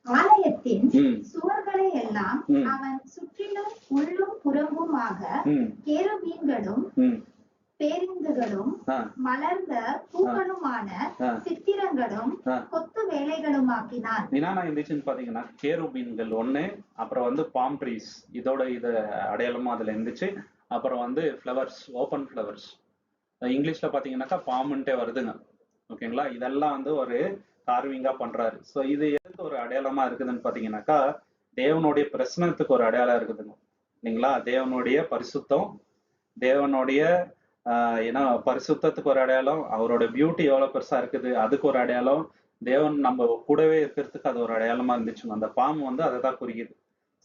[SPEAKER 3] ஆலயத்தின் சுவர்களை எல்லாம் அவன் சுற்றிலும் உள்ளும் புறம்புமாக கேருபீன்களும் பேரிந்துகளும் மலர்ந்த பூக்களுமான சித்திரங்களும் கொத்து வேலைகளுமாக்கினார்.
[SPEAKER 1] என்னென்ன இருந்துச்சுன்னு பாத்தீங்கன்னா கேருபீன்கள் ஒண்ணு, அப்புறம் வந்து பாம் ட்ரீஸ் இதோட இது அடையாளமா அதுல இருந்துச்சு. அப்புறம் வந்து ஃப்ளவர்ஸ், ஓப்பன் ஃப்ளவர்ஸ், இங்கிலீஷ்ல பாத்தீங்கன்னாக்கா பாம்புன்ட்டே வருதுங்க. ஓகேங்களா, இதெல்லாம் வந்து ஒரு கார்விங்கா பண்றாரு. ஸோ இது எதுக்கு ஒரு அடையாளமா இருக்குதுன்னு பாத்தீங்கன்னாக்கா தேவனுடைய பிரசனத்துக்கு ஒரு அடையாளம் இருக்குதுங்க இல்லைங்களா. தேவனுடைய பரிசுத்தம், தேவனுடைய ஏன்னா பரிசுத்தத்துக்கு ஒரு அடையாளம், அவரோட பியூட்டி எவ்வளவு பெருசா இருக்குது அதுக்கு ஒரு அடையாளம், தேவன் நம்ம கூடவே இருக்கிறதுக்கு அது ஒரு அடையாளமா இருந்துச்சுங்க. அந்த பாம்பு வந்து அதை தான் குறிக்குது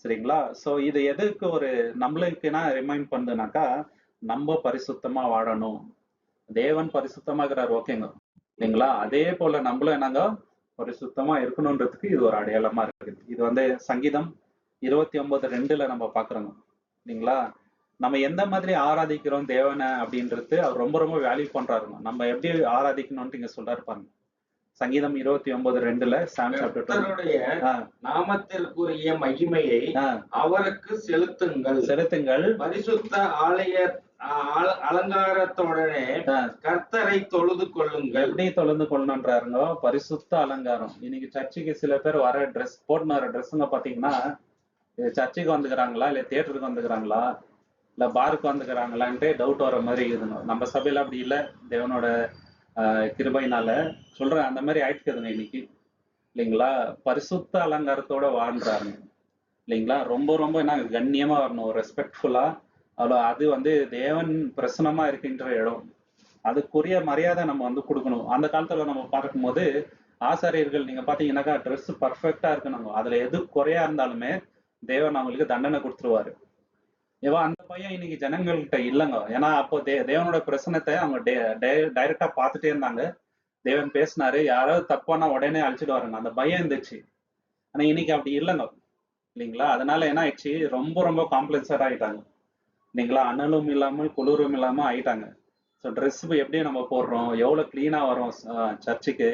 [SPEAKER 1] சரிங்களா. ஸோ இது எதுக்கு ஒரு நம்மளுக்கு என்ன ரிமைண்ட் பண்ணுதுனாக்கா நம்ம பரிசுத்தமா வாழணும், தேவன் பரிசுத்தமாகிறார் ஓகேங்க இல்லைங்களா. அதே போல நம்மளும் என்னங்க பரிசுத்தமா இருக்கணும்ன்றதுக்கு இது ஒரு அடையாளமா இருக்குது. இது வந்து சங்கீதம் 29:2 நம்ம பாக்குறோங்க இல்லைங்களா. நம்ம எந்த மாதிரி ஆராதிக்கிறோம் தேவனை அப்படின்றது அவர் ரொம்ப ரொம்ப வேல்யூ பண்றாருங்க. நம்ம எப்படி ஆராதிக்கணும்னு இங்க சொல்றாரு பாருங்க. சங்கீதம் 29:2 சாம் சாப்டர் 2.
[SPEAKER 2] நாமத்திற்குரிய மகிமையை அவருக்கு செலுத்துங்கள், பரிசுத்த ஆலய அலங்காரத்துடனே கர்த்தரை தொழுது கொள்ளுங்கள்.
[SPEAKER 1] எப்படி தொழுது கொள்ளணும்ன்றாருங்க, பரிசுத்த அலங்காரம். இன்னைக்கு சர்ச்சுக்கு சில பேர் வர ட்ரெஸ் போட்டுன்னு வர ட்ரெஸ்ஸுங்க பாத்தீங்கன்னா சர்ச்சுக்கு வந்துக்கிறாங்களா இல்ல தியேட்டருக்கு வந்துக்கிறாங்களா இல்ல பாருக்கு வந்துக்கிறாங்களான்ட்டு டவுட் வர மாதிரி இருக்குதுங்க. நம்ம சபையில அப்படி இல்லை, தேவனோட கிருபையினால சொல்றேன், அந்த மாதிரி ஆயிட்டுக்குதுங்க இன்னைக்கு இல்லைங்களா. பரிசுத்த அலங்காரத்தோட வாழ்றாருங்க இல்லைங்களா. ரொம்ப ரொம்ப என்ன கண்ணியமா வரணும், ரெஸ்பெக்ட்ஃபுல்லா. அவ்வளோ அது வந்து தேவன் பிரசனமா இருக்கின்ற இடம், அதுக்குரிய மரியாதை நம்ம வந்து கொடுக்கணும். அந்த காலத்துல நம்ம பார்க்கும்போது ஆசாரியர்கள் நீங்க பாத்தீங்கன்னாக்கா ட்ரெஸ் பர்ஃபெக்டா இருக்கணும், அதுல எது குறையா இருந்தாலுமே தேவன் அவங்களுக்கு தண்டனை கொடுத்துருவாரு. ஏவா அந்த பையன் இன்னைக்கு ஜனங்கள்கிட்ட இல்லைங்க. ஏன்னா அப்போ தேவனோட பிரசனத்தை அவங்க டைரக்டா பார்த்துட்டே இருந்தாங்க. தேவன் பேசினாரு, யாராவது தப்பானா உடனே அழிச்சிட்டு வராங்க, அந்த பயம் இருந்துச்சு. ஆனா இன்னைக்கு அப்படி இல்லைங்க இல்லைங்களா. அதனால என்ன ஆயிடுச்சு, ரொம்ப ரொம்ப காம்ப்ளெக்ஸடா ஆயிட்டாங்க இல்லைங்களா. அனலும் இல்லாமல் குளிரும் இல்லாம ஆயிட்டாங்க. ஸோ ட்ரெஸ் எப்படி நம்ம போடுறோம், எவ்வளவு கிளீனா வரும் சர்ச்சுக்கு,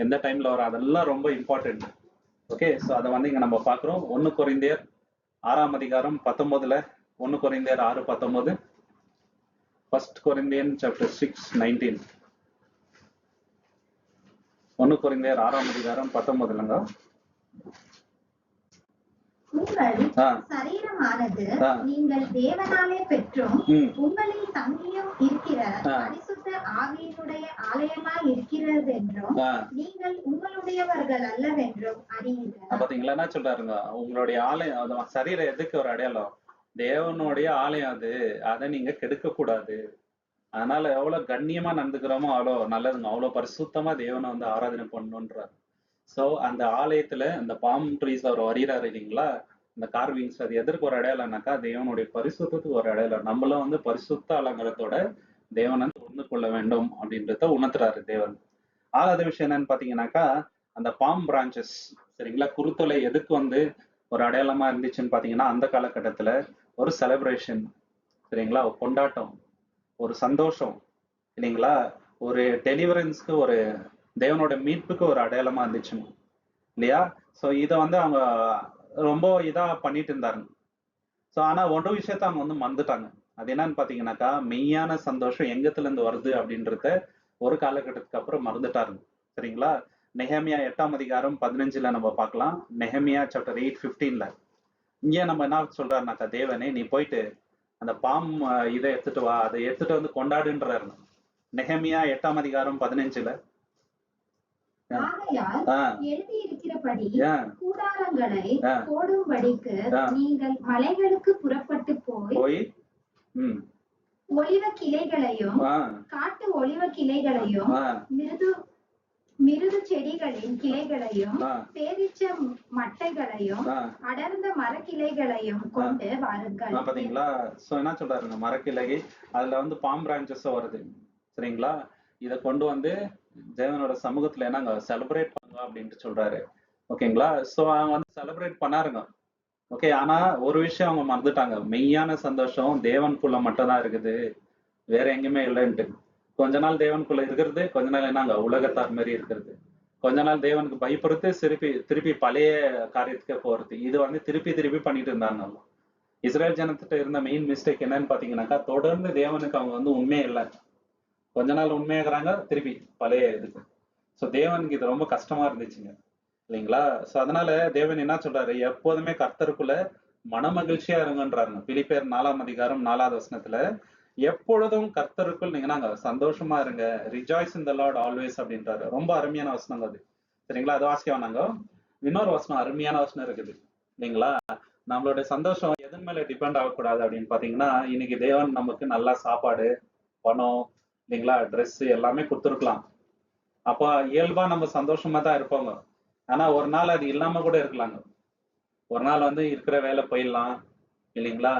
[SPEAKER 1] எந்த டைம்ல வரும், அதெல்லாம் ரொம்ப இம்பார்ட்டன்ட். ஓகே, ஸோ அதை வந்து இங்க நம்ம பாக்குறோம். 1 கொரிந்தியர் 6:19, 1 கொரிந்தியர் 6:19, 1 கொரிந்தியன் சாப்டர் 6:19, 1 கொரிந்தியர் 6:19.
[SPEAKER 3] உங்கள் சரீரமானது நீங்கள் தேவனாலே பெற்றும் உங்களில் தங்கியும் இருக்கிற பரிசுத்த ஆவியினுடைய ஆலயமாய் இருக்கிறது என்றும் நீங்கள் உங்களுடையவர்கள் அல்லவென்றும் அறியுங்கள்.
[SPEAKER 1] பாத்தீங்களா என்ன சொல்றாருங்க, உங்களுடைய ஆலயம், சரீரம் எதுக்கு ஒரு அடையாளம், தேவனுடைய ஆலயம் அது, அதை நீங்க கெடுக்க கூடாது. அதனால எவ்வளவு கண்ணியமா நடந்துக்கிறோமோ அவ்வளோ நல்லதுங்க. அவ்வளவு பரிசுத்தமா தேவனை வந்து ஆராதனை பண்ணணுன்றாரு. சோ அந்த ஆலயத்துல இந்த பாம் ட்ரீஸ் அவர் வரைகிறாரு இல்லைங்களா, இந்த கார்விங்ஸ், அது எதற்கு ஒரு அடையாளம்னாக்கா தேவனுடைய பரிசுத்தத்துக்கு ஒரு அடையாளம். நம்மளும் வந்து பரிசுத்த அலங்காரத்தோட தேவனை உணர்ந்து கொள்ள வேண்டும் அப்படின்றத உணர்த்துறாரு தேவன். 6வது விஷயம் என்னன்னு பாத்தீங்கன்னாக்கா அந்த பாம் பிரான்ச்சஸ் சரிங்களா, குருத்தொலை எதுக்கு வந்து ஒரு அடையாளமா இருந்துச்சுன்னு பாத்தீங்கன்னா அந்த காலகட்டத்துல ஒரு செலிப்ரேஷன் சரிங்களா, ஒரு கொண்டாட்டம், ஒரு சந்தோஷம் இல்லைங்களா, ஒரு டெலிவரன்ஸ்க்கு, ஒரு தேவனோட மீட்புக்கு ஒரு அடையாளமா இருந்துச்சுங்க இல்லையா. ஸோ இதை வந்து அவங்க ரொம்ப இதா பண்ணிட்டு இருந்தாருங்க. ஸோ ஆனா ஒரு விஷயத்த அவங்க வந்து மறந்துட்டாங்க. அது என்னன்னு பாத்தீங்கன்னாக்கா மெய்யான சந்தோஷம் எங்கத்துல இருந்து வருது அப்படின்றத ஒரு காலகட்டத்துக்கு அப்புறம் மறந்துட்டாருங்க சரிங்களா. நெஹேமியா 8:15 நம்ம பார்க்கலாம். நெஹேமியா சாப்டர் 8:15 இங்கே நம்ம என்ன சொல்றாருனாக்கா, தேவனே நீ போயிட்டு அந்த பாம் இதை எடுத்துட்டு வா, அதை எடுத்துட்டு வந்து கொண்டாடுன்றாரு. நெஹேமியா 8:15
[SPEAKER 3] எழுதியிருக்கிறபடி கூடாரங்களை போடும்படிக்கு நீங்கள் மலைகளுக்கு புறப்பட்டு போய் ஒலிவ கிளைகளையும் காட்டு ஒலிவ கிளைகளையும் மிருது செடிகளின் கிளைகளையும் பேரிச்ச மட்டைகளையும் அடர்ந்த மரக்கிளைகளையும் கொண்டு வாருங்கள்.
[SPEAKER 1] பாத்தீங்களா. சோ என்ன சொல்றாருங்க, மரக்கிளை அதுல வந்து பாம் பிரான்ச்சஸ் வருது சரிங்களா, இதை கொண்டு வந்து தேவனோட சமூகத்துல என்னங்க செலிப்ரேட் பண்ணுங்க அப்படின்ட்டு சொல்றாரு ஓகேங்களா. சோ அவங்க வந்து செலிப்ரேட் பண்ணாருங்க ஓகே. ஆனா ஒரு விஷயம் அவங்க மறந்துட்டாங்க, மெய்யான சந்தோஷம் தேவனுக்குள்ள மட்டும் தான் இருக்குது, வேற எங்கேயுமே இல்லைன்ட்டு. கொஞ்ச நாள் தேவனுக்குள்ள இருக்கிறது, கொஞ்ச நாள் என்னங்க உலகத்தார் மாதிரி இருக்கிறது, கொஞ்ச நாள் தேவனுக்கு பயப்படுத்து திருப்பி பழைய காரியத்துக்கே போறது. இது வந்து திருப்பி பண்ணிட்டு இருந்தாங்க. இஸ்ரேல் ஜனத்திட்ட இருந்த மெயின் மிஸ்டேக் என்னன்னு பாத்தீங்கன்னாக்கா தொடர்ந்து தேவனுக்கு அவங்க வந்து உண்மையே இல்லை. கொஞ்ச நாள் உண்மையாகிறாங்க, திருப்பி பழைய இதுக்கு. ஸோ தேவனுக்கு இது ரொம்ப கஷ்டமா இருந்துச்சுங்க இல்லைங்களா? ஸோ அதனால தேவன் என்ன சொல்றாரு, எப்போதுமே கர்த்தருக்குள்ள மனமகிழ்ச்சியா இருங்கன்றாருங்க. பிலிப்பியர் 4:4 எப்பொழுதும் கர்த்தருக்குள் நீங்க நாங்க சந்தோஷமா இருங்க, ரிஜாய்ஸ் இன் த லார்ட் ஆல்வேஸ் அப்படின்றாரு. ரொம்ப அருமையான வசனங்க அது. சரிங்களா? அது வாசிக்க வேணாங்க. இன்னொரு வசனம், அருமையான வசனம் இருக்குது இல்லைங்களா? நம்மளுடைய சந்தோஷம் எதன் மேல டிபெண்ட் ஆகக்கூடாது அப்படின்னு பாத்தீங்கன்னா, இன்னைக்கு தேவன் நமக்கு நல்லா சாப்பாடு, பணம் இல்லைங்களா, ட்ரெஸ் எல்லாமே கொடுத்துருக்கலாம். அப்ப இயல்பா நம்ம சந்தோஷமா தான் இருப்போங்க. ஆனா ஒரு நாள் அது இல்லாம கூட இருக்கலாங்க. ஒரு நாள் வந்து இருக்கிற வேலை போயிடலாம் இல்லைங்களா?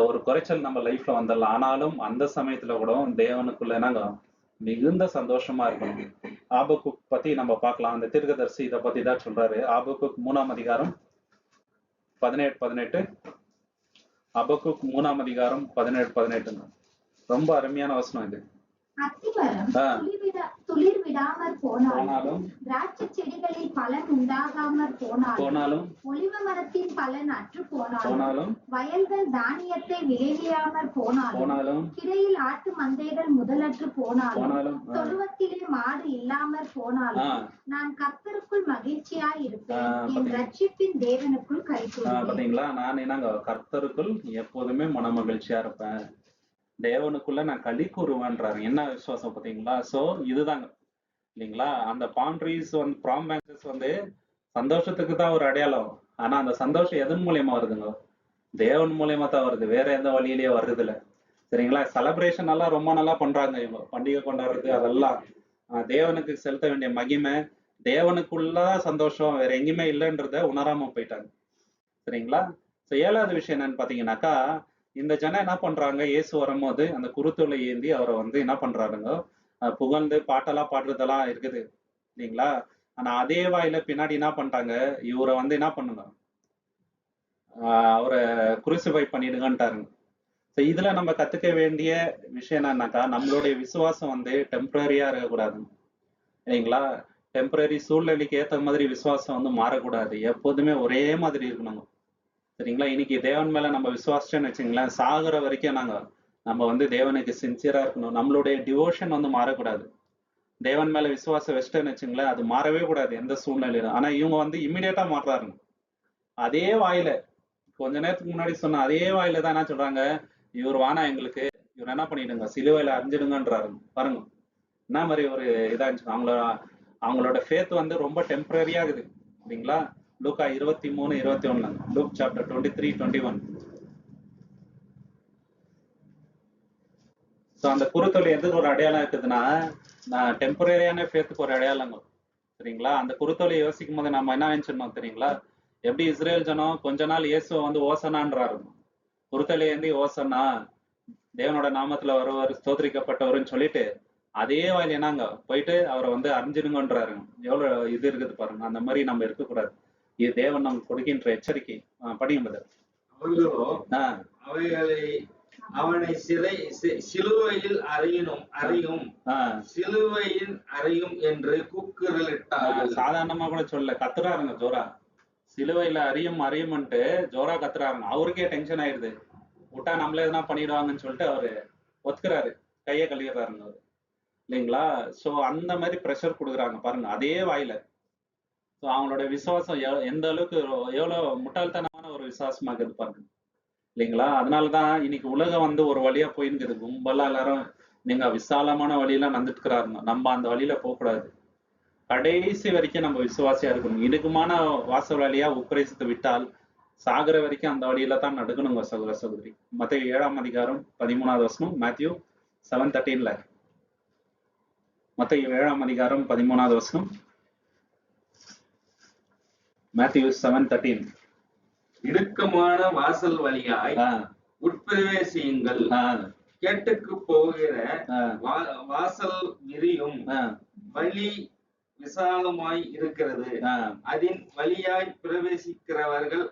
[SPEAKER 1] ஒரு குறைச்சல் நம்ம லைஃப்ல வந்துடலாம். ஆனாலும் அந்த சமயத்துல கூட தேவனுக்குள்ள நாங்க மிகுந்த சந்தோஷமா இருக்கணும். ஆபகுக் பத்தி நம்ம பார்க்கலாம். அந்த தீர்க்கதரிசி இதை பத்தி தான் சொல்றாரு. ஆபகுக் 3:18. ஆபகுக் 3:17. ரொம்ப அருமையான வசனம் இது.
[SPEAKER 3] அத்திமரம் துளிர் விடாமற் போனாலும், திராட்சை செடிகளில் பலன் உண்டாகாமற் போனாலும், ஒலிவ மரத்தின் பலன் அற்று போனாலும், வயல்கள் தானியத்தை விளைவியாமற் போனாலும், கிடையில் ஆட்டு மந்தைகள் முதலற்று போனாலும், தொழுவத்திலே மாடு இல்லாமற் போனாலும், நான் கர்த்தருக்குள் மகிழ்ச்சியாய் இருப்பேன், என் ரட்சிப்பின் தேவனுக்குள் கைகூறுவேன்.
[SPEAKER 1] பாத்தீங்களா? நான் என்னங்க கர்த்தருக்குள் எப்போதுமே மன மகிழ்ச்சியா இருப்பேன், தேவனுக்குள்ள நான் களி கூறுவேன்றாரு. என்ன விசுவாசம் பாத்தீங்களா? சோ இதுதாங்க இல்லைங்களா? அந்த பாம் ட்ரீஸ் வந்து ப்ராம் பேங்கஸ் வந்து சந்தோஷத்துக்கு தான் ஒரு அடையாளம். ஆனா அந்த சந்தோஷம் எதன் மூலியமா வருதுங்க? தேவன் மூலியமா தான் வருது, வேற எந்த வழியிலேயே வருது இல்ல. சரிங்களா? செலிப்ரேஷன் எல்லாம் ரொம்ப நல்லா பண்றாங்க இவங்க, பண்டிகை கொண்டாடுறது அதெல்லாம் தேவனுக்கு செலுத்த வேண்டிய மகிமை, தேவனுக்குள்ளதான் சந்தோஷம், வேற எங்கேயுமே இல்லைன்றத உணராம போயிட்டாங்க. சரிங்களா? ஏழாவது விஷயம் என்னன்னு பாத்தீங்கன்னாக்கா, இந்த ஜனம் என்ன பண்றாங்க, இயேசு வரும்போது அந்த குருத்தோலை ஏந்தி அவரை வந்து என்ன பண்றாருங்க, புகழ்ந்து பாட்டெல்லாம் பாடுறதெல்லாம் இருக்குது இல்லைங்களா? ஆனா அதே வாயில பின்னாடி என்ன பண்ணிட்டாங்க, இவரை வந்து என்ன பண்ணுங்க, அவரை குருசிஃபை பண்ணிடுங்கன்ட்டாருங்க. இதுல நம்ம கத்துக்க வேண்டிய விஷயம் என்னன்னாக்கா, நம்மளுடைய விசுவாசம் வந்து டெம்பரரியா இருக்கக்கூடாது இல்லைங்களா? டெம்பரரி சூழ்நிலைக்கு ஏத்த மாதிரி விசுவாசம் வந்து மாறக்கூடாது, எப்போதுமே ஒரே மாதிரி இருக்கணும். சரிங்களா? இன்னைக்கு தேவன் மேல நம்ம விசுவாசிச்சோன்னு வச்சுங்களேன், சாகுற வரைக்கும் நம்ம வந்து தேவனுக்கு சின்சியரா இருக்கணும். நம்மளுடைய டிவோஷன் வந்து மாறக்கூடாது. தேவன் மேல விசுவாசம் வச்சுட்டேன்னு வச்சுங்களேன், அது மாறவே கூடாது எந்த சூழ்நிலையிலும். ஆனா இவங்க வந்து இம்மிடியேட்டா மாறுறாருங்க. அதே வாயில கொஞ்ச நேரத்துக்கு முன்னாடி சொன்ன அதே வாயில தான் என்ன சொல்றாங்க, இவர் வானா எங்களுக்கு, இவர் என்ன பண்ணிடுங்க, சிலுவையில அறிஞ்சிடுங்கன்றாரு. பாருங்க என்ன மாதிரி ஒரு இதா இருந்துச்சு. அவங்களோட ஃபேத் வந்து ரொம்ப டெம்பரரியா இருக்குது இல்லைங்களா? லூக்கா 23:21. Look chapter 23:21. ஸோ அந்த குருத்தொலை எதுக்கு ஒரு அடையாளம் இருக்குதுன்னா, டெம்பரரியான ஃபேத்துக்கு ஒரு அடையாளங்க. சரிங்களா? அந்த குருத்தொலை யோசிக்கும் போது நம்ம என்ன நினைச்சிடணும் தெரியுங்களா? எப்படி இஸ்ரேல் ஜனம் கொஞ்ச நாள் இயேசுவை வந்து ஓசனான்றாரு, குருத்தொலை ஏந்தி ஓசனா, தேவனோட நாமத்துல வருவார், ஸ்தோத்திரிக்கப்பட்டவருன்னு சொல்லிட்டு அதே வாயில என்னங்க போயிட்டு அவரை வந்து அறிஞ்சிருங்கன்றாருங்க. எவ்வளவு இது இருக்குது பாருங்க. அந்த மாதிரி நம்ம இருக்கக்கூடாது. இது தேவன் நமக்கு கொடுக்கின்ற எச்சரிக்கை. படியும்
[SPEAKER 2] அவர்களோ அவைகளை அவனை சிலுவையில் அறியும் சிலுவையின் அறியும் என்று கூக்குரலிட்டார்கள்.
[SPEAKER 1] சாதாரணமா கூட சொல்ல கத்துறாருங்க ஜோரா, சிலுவையில அறியும்ன்ட்டு ஜோரா கத்துறாருங்க. அவருக்கே டென்ஷன் ஆயிடுது, விட்டா நம்மளே எதுனா பண்ணிடுவாங்கன்னு சொல்லிட்டு அவரு ஒத்துக்கிறாரு, கையை கழுவிடுறாருங்க அவரு இல்லைங்களா? சோ அந்த மாதிரி ப்ரெஷர் கொடுக்குறாங்க பாருங்க அதே வாயில. ஸோ அவங்களோட விசுவாசம் எந்த அளவுக்கு எவ்வளவு முட்டாள்தனமான ஒரு விசுவாசமா இருக்குது பாருங்க இல்லைங்களா? அதனாலதான் இன்னைக்கு உலகம் வந்து ஒரு வழியா போயிருக்குது. கும்பலா எல்லாரும் நீங்க விசாலமான வழியெல்லாம் நடந்துட்டு இருக்கிறாருங்க. நம்ம அந்த வழியில போகக்கூடாது. கடைசி வரைக்கும் நம்ம விசுவாசியா இருக்கணும். இடுக்குமான வாசல் வழியா உப்பரிசித்து விட்டால் சாகர வரைக்கும் அந்த வழியில தான் நடக்கணுங்க சகோதர சகோதரி. மத்தேயு 7:13. மேத்யூ 7:13. மத்தேயு 7:13. மேத்யூ 7:13.
[SPEAKER 2] இடுக்கமான வாசல் வழியாய் உட்பிரவேசியுங்கள், கேட்டுக்கு போகிற வாசல் விரியும், வழி விசாலமாய் இருக்கிறது, அதன் வழியாய் பிரவேசிக்கிறவர்கள்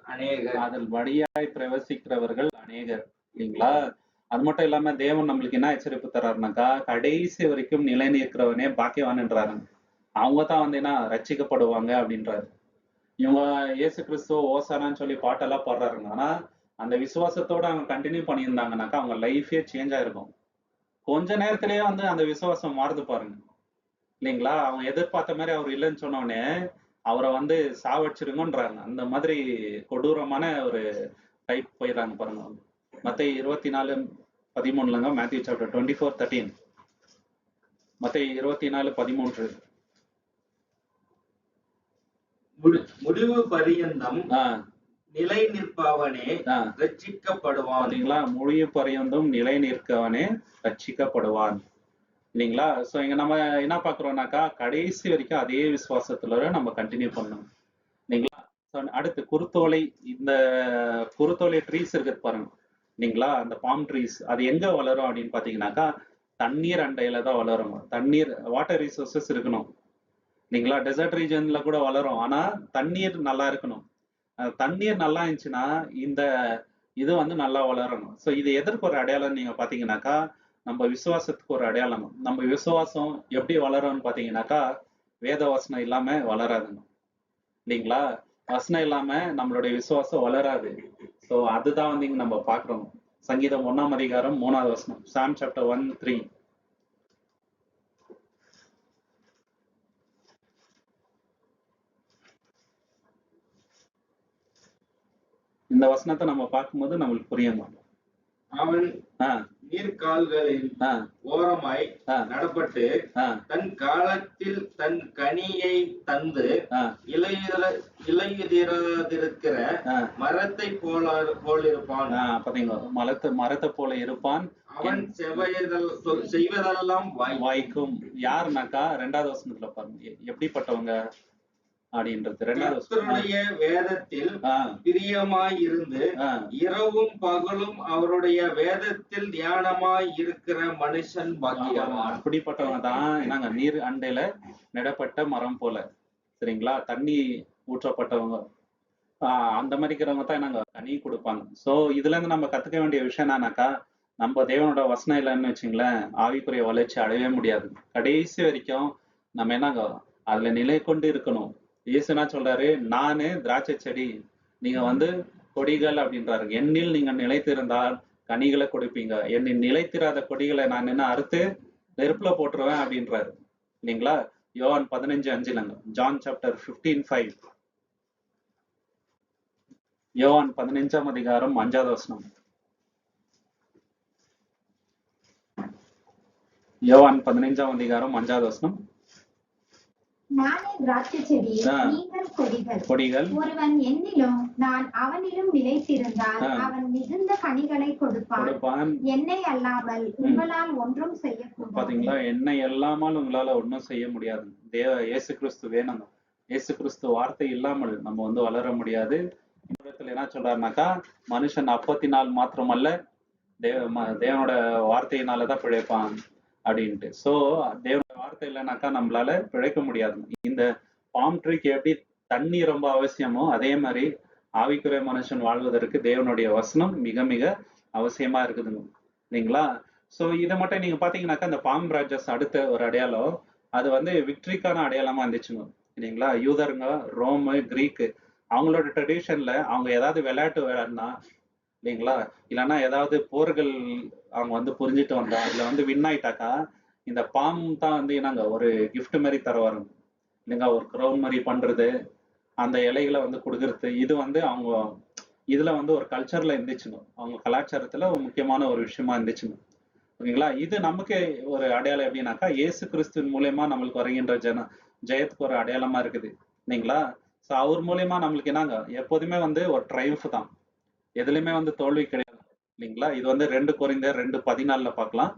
[SPEAKER 2] அநேகர். இல்லைங்களா? அது மட்டும் இல்லாம தேவன் நம்மளுக்கு என்ன எச்சரிப்பு தர்றாருனாக்கா, கடைசி வரைக்கும் நிலை நிற்கிறவனே பாக்கியவான்ன்றாரு. அவங்க தான் வந்து என்ன ரட்சிக்கப்படுவாங்க அப்படின்றாரு. இவங்க இயேசு கிறிஸ்துவ ஓசானான்னு சொல்லி பாட்டெல்லாம் பாடுறாருங்க. ஆனா அந்த விசுவாசத்தோட அவங்க கண்டினியூ பண்ணியிருந்தாங்கன்னாக்கா அவங்க லைஃபே சேஞ்ச் ஆயிருக்கும். கொஞ்ச நேரத்திலேயே வந்து அந்த விசுவாசம் மாறுது பாருங்க. இல்லைங்களா? அவங்க எதிர்பார்த்த மாதிரி அவர் இல்லைன்னு சொன்ன உடனே அவரை வந்து சாவடிச்சிருங்கன்றாங்க. அந்த மாதிரி கொடூரமான ஒரு டைப் போயிடுறாங்க பாருங்க. மத்தேயு 24:13 மேத்யூ சாப்டர் 24:13. மத்தேயு 24:13.
[SPEAKER 4] முடிவு பரியந்தம்
[SPEAKER 2] ஆஹ்
[SPEAKER 4] நிலை நிற்பவனே
[SPEAKER 2] ஆஹ்
[SPEAKER 4] ரட்சிக்கப்படுவான்.
[SPEAKER 2] பாத்தீங்களா? முடிவு பரியந்தும் நிலை நிற்கவனே ரட்சிக்கப்படுவான். இல்லைங்களா? சோ இங்க நம்ம என்ன பாக்குறோம்னாக்கா, கடைசி வரைக்கும் அதே விசுவாசத்துல நம்ம கண்டினியூ பண்ணணும். இல்லைங்களா? So, அடுத்து குருத்தோலை. இந்த குருத்தோலை ட்ரீஸ் இருக்குது பாருங்க. இல்லைங்களா? அந்த பாம் ட்ரீஸ் அது எங்க வளரும் அப்படின்னு பாத்தீங்கன்னாக்கா, தண்ணீர் அண்டையில தான் வளரும். தண்ணீர் வாட்டர் ரிசோர்சஸ் இருக்கணும். இல்லைங்களா? டெசர்ட் ரீஜன்ல கூட வளரும். ஆனா தண்ணீர் நல்லா இருக்கணும். தண்ணீர் நல்லா இருந்துச்சுன்னா இந்த இது வந்து நல்லா வளரணும். ஸோ இது எதற்கு ஒரு அடையாளம் நீங்க பாத்தீங்கன்னாக்கா, நம்ம விசுவாசத்துக்கு ஒரு அடையாளம். நம்ம விசுவாசம் எப்படி வளரும்னு பாத்தீங்கன்னாக்கா, வேத வசனம் இல்லாம வளராதுங்க. இல்லைங்களா? வசனம் இல்லாம நம்மளுடைய விசுவாசம் வளராது. ஸோ அதுதான் வந்து இங்க நம்ம பாக்குறோம். சங்கீதம் 1:3 சாம் சாப்டர் 1:3. இந்த வசனத்தை நம்ம பார்க்கும்போது நம்மளுக்கு புரியுமா?
[SPEAKER 4] அவன்
[SPEAKER 2] ஆஹ்
[SPEAKER 4] நீர்க்கால்களின்
[SPEAKER 2] ஆஹ்
[SPEAKER 4] ஓரமாய்
[SPEAKER 2] ஆஹ்
[SPEAKER 4] நடப்பட்டு
[SPEAKER 2] ஆஹ்
[SPEAKER 4] தன் காலத்தில் தன் கனியை தந்து
[SPEAKER 2] ஆஹ்
[SPEAKER 4] இலையுதிராதிருக்கிற
[SPEAKER 2] ஆஹ்
[SPEAKER 4] மரத்தை போலிருப்பான்.
[SPEAKER 2] பாத்தீங்களா? மரத்தை போல இருப்பான்.
[SPEAKER 4] அவன் செய்வதெல்லாம்
[SPEAKER 2] வாய்க்கும். யாருனாக்கா 2வது வசனத்துல பாருங்க எப்படிப்பட்டவங்க அப்படின்றது. 2வது
[SPEAKER 4] கர்த்தருடைய வேதத்தில் பிரியமாய் இருந்து இரவும் பகலும் அவருடைய வேதத்தில் தியானமாய் இருக்கிற மனுஷன் பாக்கியவான்.
[SPEAKER 2] அப்படிப்பட்டவங்க தான் என்னங்க, நீர் அண்டையில நடப்பட்ட மரம் போல. சரிங்களா? தண்ணி ஊற்றப்பட்டவங்க. அந்த மாதிரி இருக்கிறவங்க தான் என்னங்க கனி கொடுப்பாங்க. சோ இதுல இருந்து நம்ம கத்துக்க வேண்டிய விஷயம் என்னன்னாக்கா, நம்ம தேவனோட வசனம் இல்லைன்னு வச்சுங்களேன், ஆவிக்குரிய வளர்ச்சி அடையவே முடியாது. கடைசி வரைக்கும் நம்ம என்னங்க அதுல நிலை கொண்டு இருக்கணும். இயேசு என்ன சொல்றாரு? நானு திராட்சை செடி, நீங்க வந்து கொடிகள் அப்படின்றாரு. என்னில் நீங்க நிலைத்திருந்தால் கனிகளை கொடுப்பீங்க. என்னை நிலைத்திராத கொடிகளை நான் என்ன அறுத்து நெருப்புல போட்டுருவேன் அப்படின்றாரு. இல்லைங்களா? யோவான் 15:5. John chapter 15:5. யோவான் 15:5. யோவான் 15:5.
[SPEAKER 3] நானே திராட்சை செடி, நீங்கள் கொடிகள். ஒருவன் என்னிலும் நான் அவனிலும் நிலைத்திருந்தால் அவன் மிகுந்த கனிகளை கொடுப்பான். என்னை அல்லாமல் உங்களால் ஒன்றும் செய்யக்கூடாது.
[SPEAKER 2] பாத்தீங்களா? என்னை அல்லாமல் உங்களால ஒன்றும் செய்ய முடியாது. இயேசு கிறிஸ்து வேணும். இயேசு கிறிஸ்து வார்த்தை இல்லாமல் நம்ம வந்து வளர முடியாது. இந்த இடத்துல என்ன சொல்றாருனாக்கா, மனுஷன் அப்பத்தினால் மாத்திரமல்ல தேவனோட வார்த்தையினாலதான் பிழைப்பான் அப்படின்ட்டு. சோ தேவனோட வார்த்தை இல்லைனாக்கா நம்மளால பிழைக்க முடியாது. இந்த பாம் ட்ரீக்கு எப்படி தண்ணி ரொம்ப அவசியமோ அதே மாதிரி ஆவிக்குரிய மனுஷன் வாழ்வதற்கு தேவனுடைய வசனம் மிக மிக அவசியமா இருக்குதுங்க. இல்லைங்களா? சோ இதை மட்டும் நீங்க பாத்தீங்கன்னாக்கா, இந்த பாம் பிரான்ச்சஸ் அடுத்த ஒரு அடையாளம் அது வந்து விக்டரிக்கான அடையாளமா இருந்துச்சுங்க. இல்லைங்களா? யூதருங்க, ரோமு, கிரீக்கு அவங்களோட ட்ரெடிஷன்ல அவங்க ஏதாவது விளையாட்டு விளையாடினா, இல்லைங்களா, இல்லைன்னா ஏதாவது போர்கள் அவங்க வந்து புரிஞ்சுட்டு வந்தா இதுல வந்து வின் ஆயிட்டாக்கா, இந்த பாம் தான் வந்து என்னங்க ஒரு கிஃப்ட் மாதிரி தருவாருங்க. இல்லைங்க, ஒரு க்ரௌன் மாதிரி பண்றது, அந்த இலைகளை வந்து கொடுக்கறது, இது வந்து அவங்க இதுல வந்து ஒரு கல்ச்சர்ல இருந்துச்சுங்க. அவங்க கலாச்சாரத்துல ஒரு முக்கியமான ஒரு விஷயமா இருந்துச்சுங்க. ஓகேங்களா? இது நமக்கு ஒரு அடையாளம் எப்படின்னாக்கா, இயேசு கிறிஸ்துவின் மூலியமா நம்மளுக்கு வருகின்ற ஜெயத்துக்கு ஒரு அடையாளமா இருக்குது. இல்லைங்களா? ஸோ அவர் மூலியமா நம்மளுக்கு என்னங்க எப்போதுமே வந்து ஒரு ட்ரைம்ஃப் தான், எதுலையுமே வந்து தோல்வி கிடையாது. இல்லைங்களா? இது வந்து 2 கொரிந்தியர் 2:14 பார்க்கலாம்.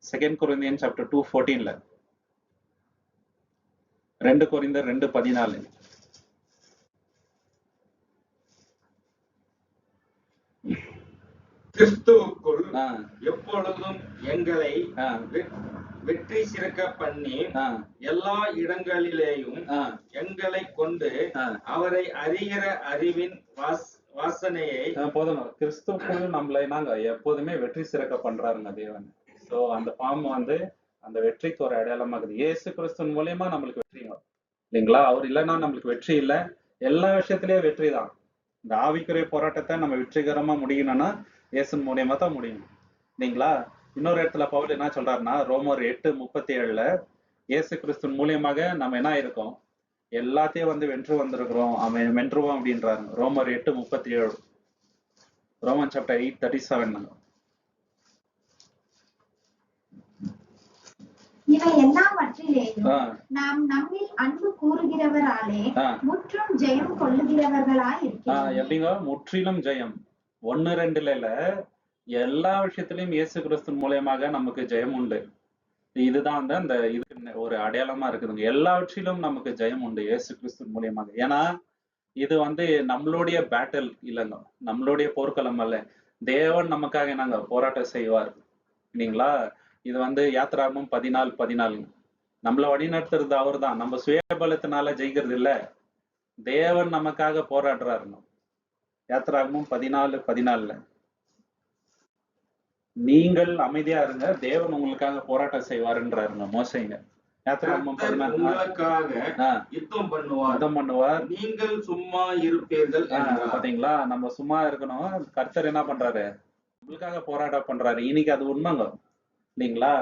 [SPEAKER 2] 2 கொரிந்தியன் சாப்டர் 2:14. 2 கொரிந்தியர் 2:14.
[SPEAKER 4] கிறிஸ்துவுக்குள் எப்பொழுதும் எங்களை வெற்றி சிறக்க பண்ணி எல்லா இடங்களிலேயும் எங்களை கொண்டு அவரை அறிகிற அறிவின் வாசனையை
[SPEAKER 2] போதும். கிறிஸ்துவுக்குள் நம்மளை நாங்க எப்போதுமே வெற்றி சிறக்க பண்றாருங்க தேவன். சோ அந்த பாம் வந்து அந்த வெற்றிக்கு ஒரு அடையாளமாகுது. இயேசு கிறிஸ்துவின் மூலியமா நம்மளுக்கு வெற்றிங்க. இல்லைங்களா? அவர் இல்லைன்னா நம்மளுக்கு வெற்றி இல்லை. எல்லா விஷயத்திலயும் வெற்றி தான். இந்த ஆவிக்குரிய போராட்டத்தை நம்ம வெற்றிகரமா முடியணும்னா இயேசு மூலியமா தான் முடியும். இல்லைங்களா? இன்னொரு இடத்துல பவுல் என்ன சொல்றாருன்னா ரோமர் 8:37 இயேசு கிறிஸ்து மூலியமாக நம்ம என்ன இருக்கோம், எல்லாத்தையும் வந்து வென்று வந்திருக்கிறோம், அவன் வென்றுவான் அப்படின்றாரு. ரோமர் 8:37, ரோமன் சாப்டர் 8:37.
[SPEAKER 3] இவை எல்லாவற்றிலேயும் நாம் நம்மில் அன்பு கூறுகிறவராலே முற்றும் ஜெயம் கொள்ளுகிறவர்களாய் இருக்கிறோம்.
[SPEAKER 2] எப்படிங்க முற்றிலும் ஜெயம்? 1-2 இல்ல, எல்லா விஷயத்திலையும் இயேசு கிறிஸ்து மூலியமாக நமக்கு ஜெயம் உண்டு. இதுதான் வந்து அந்த இதுக்கு ஒரு அடையாளமா இருக்குதுங்க. எல்லாவற்றிலும் நமக்கு ஜெயம் உண்டு இயேசு கிறிஸ்து மூலியமாக. ஏன்னா இது வந்து நம்மளுடைய பேட்டில் இல்லைங்க, நம்மளுடைய போர்க்களம் அல்ல. தேவன் நமக்காக நாங்க போராட்டம் செய்வார் இல்லைங்களா. இது வந்து யாத்திராகமம் 14:14. நம்மள வழிநடத்துறது அவர் தான், நம்ம சுயபலத்தினால ஜெயிக்கிறது இல்ல, தேவன் நமக்காக போராடுறாருங்க. யாத்திராகமம் 14:14. நீங்கள் அமைதியா இருங்க, தேவன் உங்களுக்காக போராட்டம் செய்வாருன்றாருங்க மோசைங்க. யாத்திராகமம் 14
[SPEAKER 4] யுத்தம் பண்ணுவார், நீங்கள் சும்மா இருப்பீர்கள்.
[SPEAKER 2] பாத்தீங்களா, நம்ம சும்மா இருக்கணும், கர்த்தர் என்ன பண்றாரு, நம்மளுக்காக போராட்ட பண்றாரு. இன்னைக்கு அது உண்மைங்க இல்லைங்களா.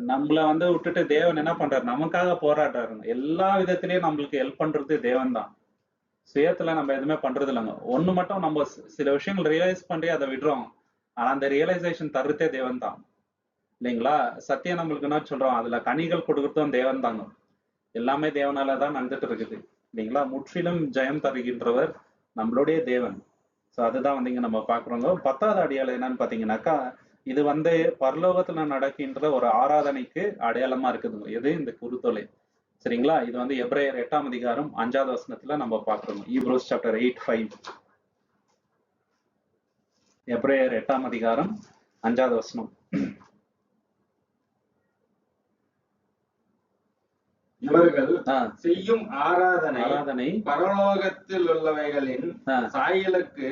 [SPEAKER 2] நம்மள வந்து விட்டுட்டு தேவன் என்ன பண்றாரு, நமக்காக போராடுறாருங்க. எல்லா விதத்திலயும் நம்மளுக்கு ஹெல்ப் பண்றது தேவன் தான். சுயத்துல நம்ம எதுவுமே பண்றது இல்லைங்க. ஒண்ணு மட்டும் நம்ம சில விஷயங்கள் ரியலைஸ் பண்ணி அதை விடுறோம், ஆனா அந்த ரியலைசேஷன் தருத்தே தேவன் தான் இல்லைங்களா. சத்தியம் நம்மளுக்கு என்ன சொல்றோம், அதுல கனிகள் கொடுக்கறதும் தேவன் தாங்க. எல்லாமே தேவனாலதான் நடந்துட்டு இருக்குது இல்லைங்களா. முற்றிலும் ஜெயம் தருகின்றவர் நம்மளுடைய தேவன். ஸோ அதுதான் வந்து இங்க நம்ம பாக்குறோங்க. 10வது அடையாளம் என்னன்னு பாத்தீங்கன்னாக்கா, இது வந்து பரலோகத்துல நடக்கின்ற ஒரு ஆராதனைக்கு அடையாளமா இருக்குதுங்க. எது இந்த குருத்தொலை, சரிங்களா. இது வந்து எபிரேயர் 8:5 நம்ம பாக்குறோம். ஈப்ரோஸ் சாப்டர் 8:5. எபிரேயர் 8:5.
[SPEAKER 4] இவர்கள் செய்யும் ஆராதனை பரலோகத்தில் உள்ளவைகளின் சாயலுக்கு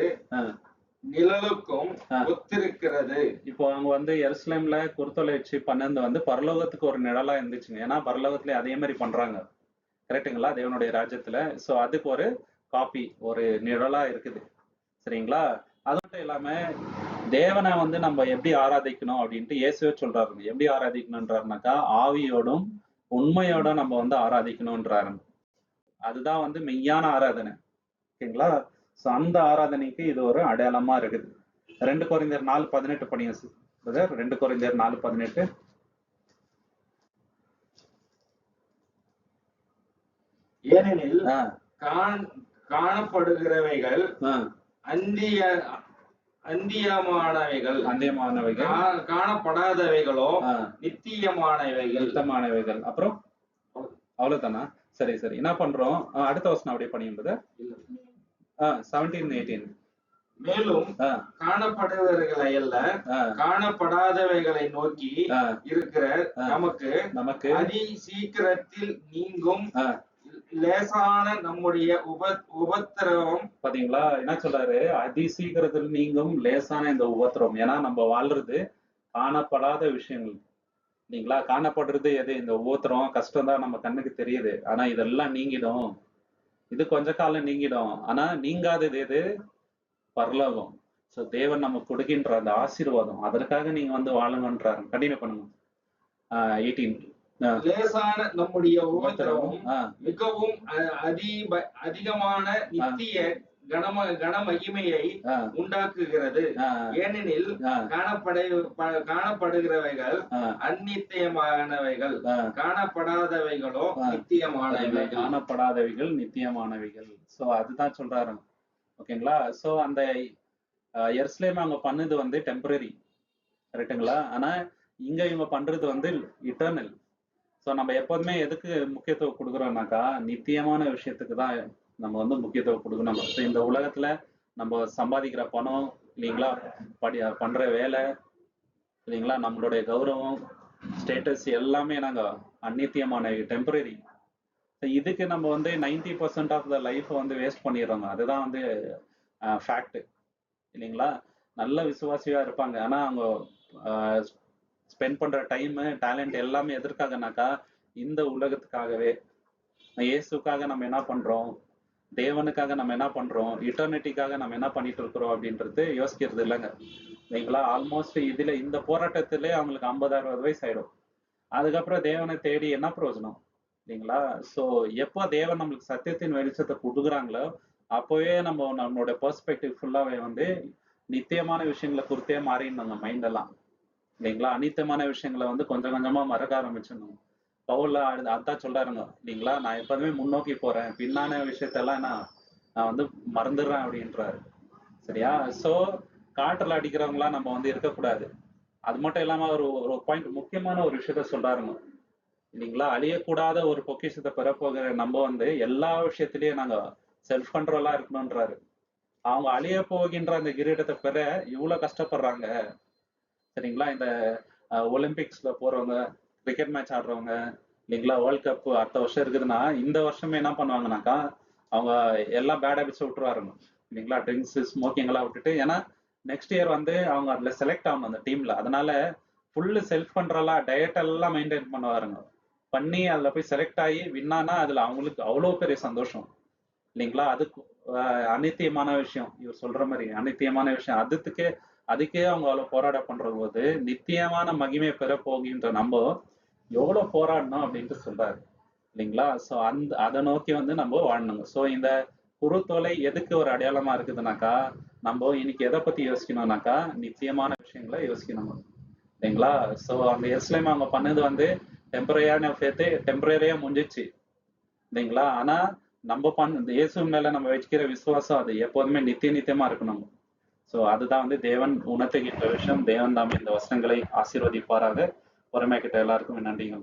[SPEAKER 4] நிழலுக்கும் ஒத்திருக்கிறது.
[SPEAKER 2] இப்போ அவங்க வந்து எருசலேம்ல குருத்தொலை வச்சு பண்ணது வந்து பரலோகத்துக்கு ஒரு நிழலா இருந்துச்சுங்க. ஏன்னா பரலோகத்துல அதே மாதிரி பண்றாங்க, கரெக்டுங்களா, தேவனுடைய ராஜ்யத்துல. சோ அதுக்கு ஒரு காப்பி, ஒரு நிழலா இருக்குது, சரிங்களா. அது மட்டும் இல்லாம தேவனை வந்து நம்ம எப்படி ஆராதிக்கணும் அப்படின்ட்டு இயேசுவே சொல்றாரு. எப்படி ஆராதிக்கணும்ன்றாருனாக்கா, ஆவியோடும் உண்மையோட நம்ம வந்து ஆராதிக்கணும்ன்றாரு. அதுதான் வந்து மெய்யான ஆராதனை, ஓகேங்களா. சோ அந்த ஆராதனைக்கு இது ஒரு அடையாளமா இருக்குது. 2 கொரிந்தியர் 4:18 படிங்க பிரதர். 2 கொரிந்தியர் 4:18.
[SPEAKER 4] ஏனெனில் காணப்படுகிறவைகள் அந்தியமானவைகள், காணப்படாதவைகளோ நித்தியமானவைகள். அப்புறம்
[SPEAKER 2] அவ்வளவுதானா? சரி சரி, என்ன பண்றோம், அடுத்த வசனம் அப்படியே படியும்போது 17-18.
[SPEAKER 4] மேலும் காணப்படுகிறவைகளை அல்ல, காணப்படாதவைகளை நோக்கி இருக்கிற நமக்கு அதி சீக்கிரத்தில் நீங்கும் லேசான நம்முடைய உபத்திரவம்.
[SPEAKER 2] பாத்தீங்களா என்ன சொல்றாரு, அதி சீக்கிரத்தில் நீங்கும் லேசான இந்த உபத்திரவம். ஏன்னா நம்ம வாழ்றது காணப்படாத விஷயங்கள் இல்லைங்களா. காணப்படுறது எது, இந்த உபத்திரம் கஷ்டம் தான் நம்ம கண்ணுக்கு தெரியுது. ஆனா இதெல்லாம் நீங்கிடும், இது கொஞ்ச காலம் நீங்கிடும். ஆனா நீங்காதது எது, பரலோகம். சோ தேவன் நமக்கு கொடுக்கின்ற அந்த ஆசீர்வாதம், அதற்காக நீங்க வந்து வாழுங்கன்றாரு. கண்டினியூ பண்ணுங்க. 18.
[SPEAKER 4] லேசான நம்முடைய உபத்திரவம் மிகவும் அதிகமான நித்திய கனமகிமையை உண்டாக்குகிறது. ஏனெனில் காணப்படுகிறவைகள் அந்நித்தியமானவைகள், காணப்படாதவைகளோ நித்தியமானவைகள்.
[SPEAKER 2] காணப்படாதவைகள் நித்தியமானவைகள். சோ அதுதான் சொல்றாரு, ஓகேங்களா. சோ அந்த எருசலேம் அவங்க பண்ணது வந்து டெம்பரரி, கரெக்டுங்களா. ஆனா இங்க இவங்க பண்றது வந்து இட்டர்னல். ஸோ நம்ம எப்போதுமே எதுக்கு முக்கியத்துவம் கொடுக்குறோம்னாக்கா, நித்தியமான விஷயத்துக்கு தான் நம்ம வந்து முக்கியத்துவம் கொடுக்கணும். ஸோ இந்த உலகத்துல நம்ம சம்பாதிக்கிற பணம் இல்லைங்களா, பண்ற வேலை இல்லைங்களா, நம்மளுடைய கௌரவம், ஸ்டேட்டஸ் எல்லாமே நாங்க அந்நித்தியமான டெம்பரரி. இதுக்கு நம்ம வந்து 90% ஆஃப் த லைஃப் வந்து வேஸ்ட் பண்ணிடுறோங்க. அதுதான் வந்து ஃபேக்ட் இல்லைங்களா. நல்ல விசுவாசியா இருப்பாங்க, ஆனா அவங்க ஸ்பெண்ட் பண்ற டைம், டேலண்ட் எல்லாமே எதற்காகனாக்கா இந்த உலகத்துக்காகவே. இயேசுக்காக நம்ம என்ன பண்றோம், தேவனுக்காக நம்ம என்ன பண்றோம், இட்டர்னிட்டிக்காக நம்ம என்ன பண்ணிட்டு இருக்கிறோம் அப்படின்றது யோசிக்கிறது இல்லைங்க. இல்லைங்களா? ஆல்மோஸ்ட் இதுல இந்த போராட்டத்திலே அவங்களுக்கு 50-60 வயசு ஆயிடும். அதுக்கப்புறம் தேவனை தேடி என்ன பிரயோஜனம்? இல்லைங்களா? சோ எப்போ தேவன் நம்மளுக்கு சத்தியத்தின் வெளிச்சத்தை கொடுக்குறாங்களோ அப்பவே நம்மளோட பெர்ஸ்பெக்டிவ் ஃபுல்லாவே வந்து நித்தியமான விஷயங்களை குறித்தே மாறிடணுங்க மைண்ட் எல்லாம். இல்லைங்களா? அநித்தியமான விஷயங்களை வந்து கொஞ்சம் கொஞ்சமா மறக்க ஆரம்பிச்சிடணும். பவுல்ல அதான் சொல்றாருங்க இல்லைங்களா, நான் எப்போதுமே முன்னோக்கி போறேன், பின்னான விஷயத்தெல்லாம் நான் வந்து மறந்துடுறேன் அப்படின்றாரு. சரியா? சோ காற்றுல அடிக்கிறவங்களா நம்ம வந்து இருக்கக்கூடாது. அது மட்டும் இல்லாம ஒரு ஒரு பாயிண்ட் முக்கியமான ஒரு விஷயத்த சொல்றாருங்க இல்லைங்களா, அழியக்கூடாத ஒரு பொக்கிஷத்தை பெறப்போகிற நம்ம வந்து எல்லா விஷயத்திலயும் நாங்க செல்ஃப் கண்ட்ரோலா இருக்கணும்ன்றாரு. அவங்க அழிய போகின்ற அந்த கிரீடத்தை பெற இவ்வளவு கஷ்டப்படுறாங்க. சரிங்களா? இந்த ஒலிம்பிக்ஸ்ல போறவங்க, கிரிக்கெட் மேட்ச் ஆடுறவங்க இல்லைங்களா, வேர்ல்ட் கப் அடுத்த வருஷம் இருக்குதுன்னா இந்த வருஷமே என்ன பண்ணுவாங்கனாக்கா அவங்க எல்லாம் பேட் ஹேபிட்ஸ் விட்டுருவாருங்க இல்லைங்களா, ட்ரிங்க்ஸ் ஸ்மோக்கிங் எல்லாம் விட்டுட்டு. ஏன்னா நெக்ஸ்ட் இயர் வந்து அவங்க அதுல செலக்ட் ஆகணும் அந்த டீம்ல. அதனால ஃபுல்லு செல்ஃப் கண்ட்ரோலா டயட் எல்லாம் மெயின்டைன் பண்ணுவாருங்க. பண்ணி அதுல போய் செலக்ட் ஆகி வின்னானா அதுல அவங்களுக்கு அவ்வளவு பெரிய சந்தோஷம் இல்லைங்களா. அதுக்கு அநித்தியமான விஷயம், இவர் சொல்ற மாதிரி அநித்தியமான விஷயம், அதுக்கே அவங்க அவ்வளவு போராட பண்ற போது நித்தியமான மகிமை பெற போகின்ற நம்ம எவ்வளவு போராடணும் அப்படின்ட்டு சொல்றாரு இல்லைங்களா. சோ அதை நோக்கி வந்து நம்ம வாழணுங்க. சோ இந்த குருத்தோலை எதுக்கு ஒரு அடையாளமா இருக்குதுனாக்கா, நம்ம இன்னைக்கு எதை பத்தி யோசிக்கணும்னாக்கா நித்தியமான விஷயங்களை யோசிக்கணும் இல்லைங்களா. சோ அந்த எஸ்லேம் அவங்க பண்ணது வந்து டெம்பரரியான ஃபேத்து, டெம்பரரியா முடிஞ்சிச்சு இல்லைங்களா. ஆனா நம்ம இயேசு மேல நம்ம வச்சுக்கிற விசுவாசம் அது எப்போதுமே நித்தியமா இருக்கணும். சோ அதுதான் வந்து தேவன் உணர்த்துகின்ற விஷயம். தேவன் தாமே இந்த வசனங்களை ஆசீர்வதிப்பாராக. பொறுமை கிட்ட எல்லாருக்கும் நன்றிங்க.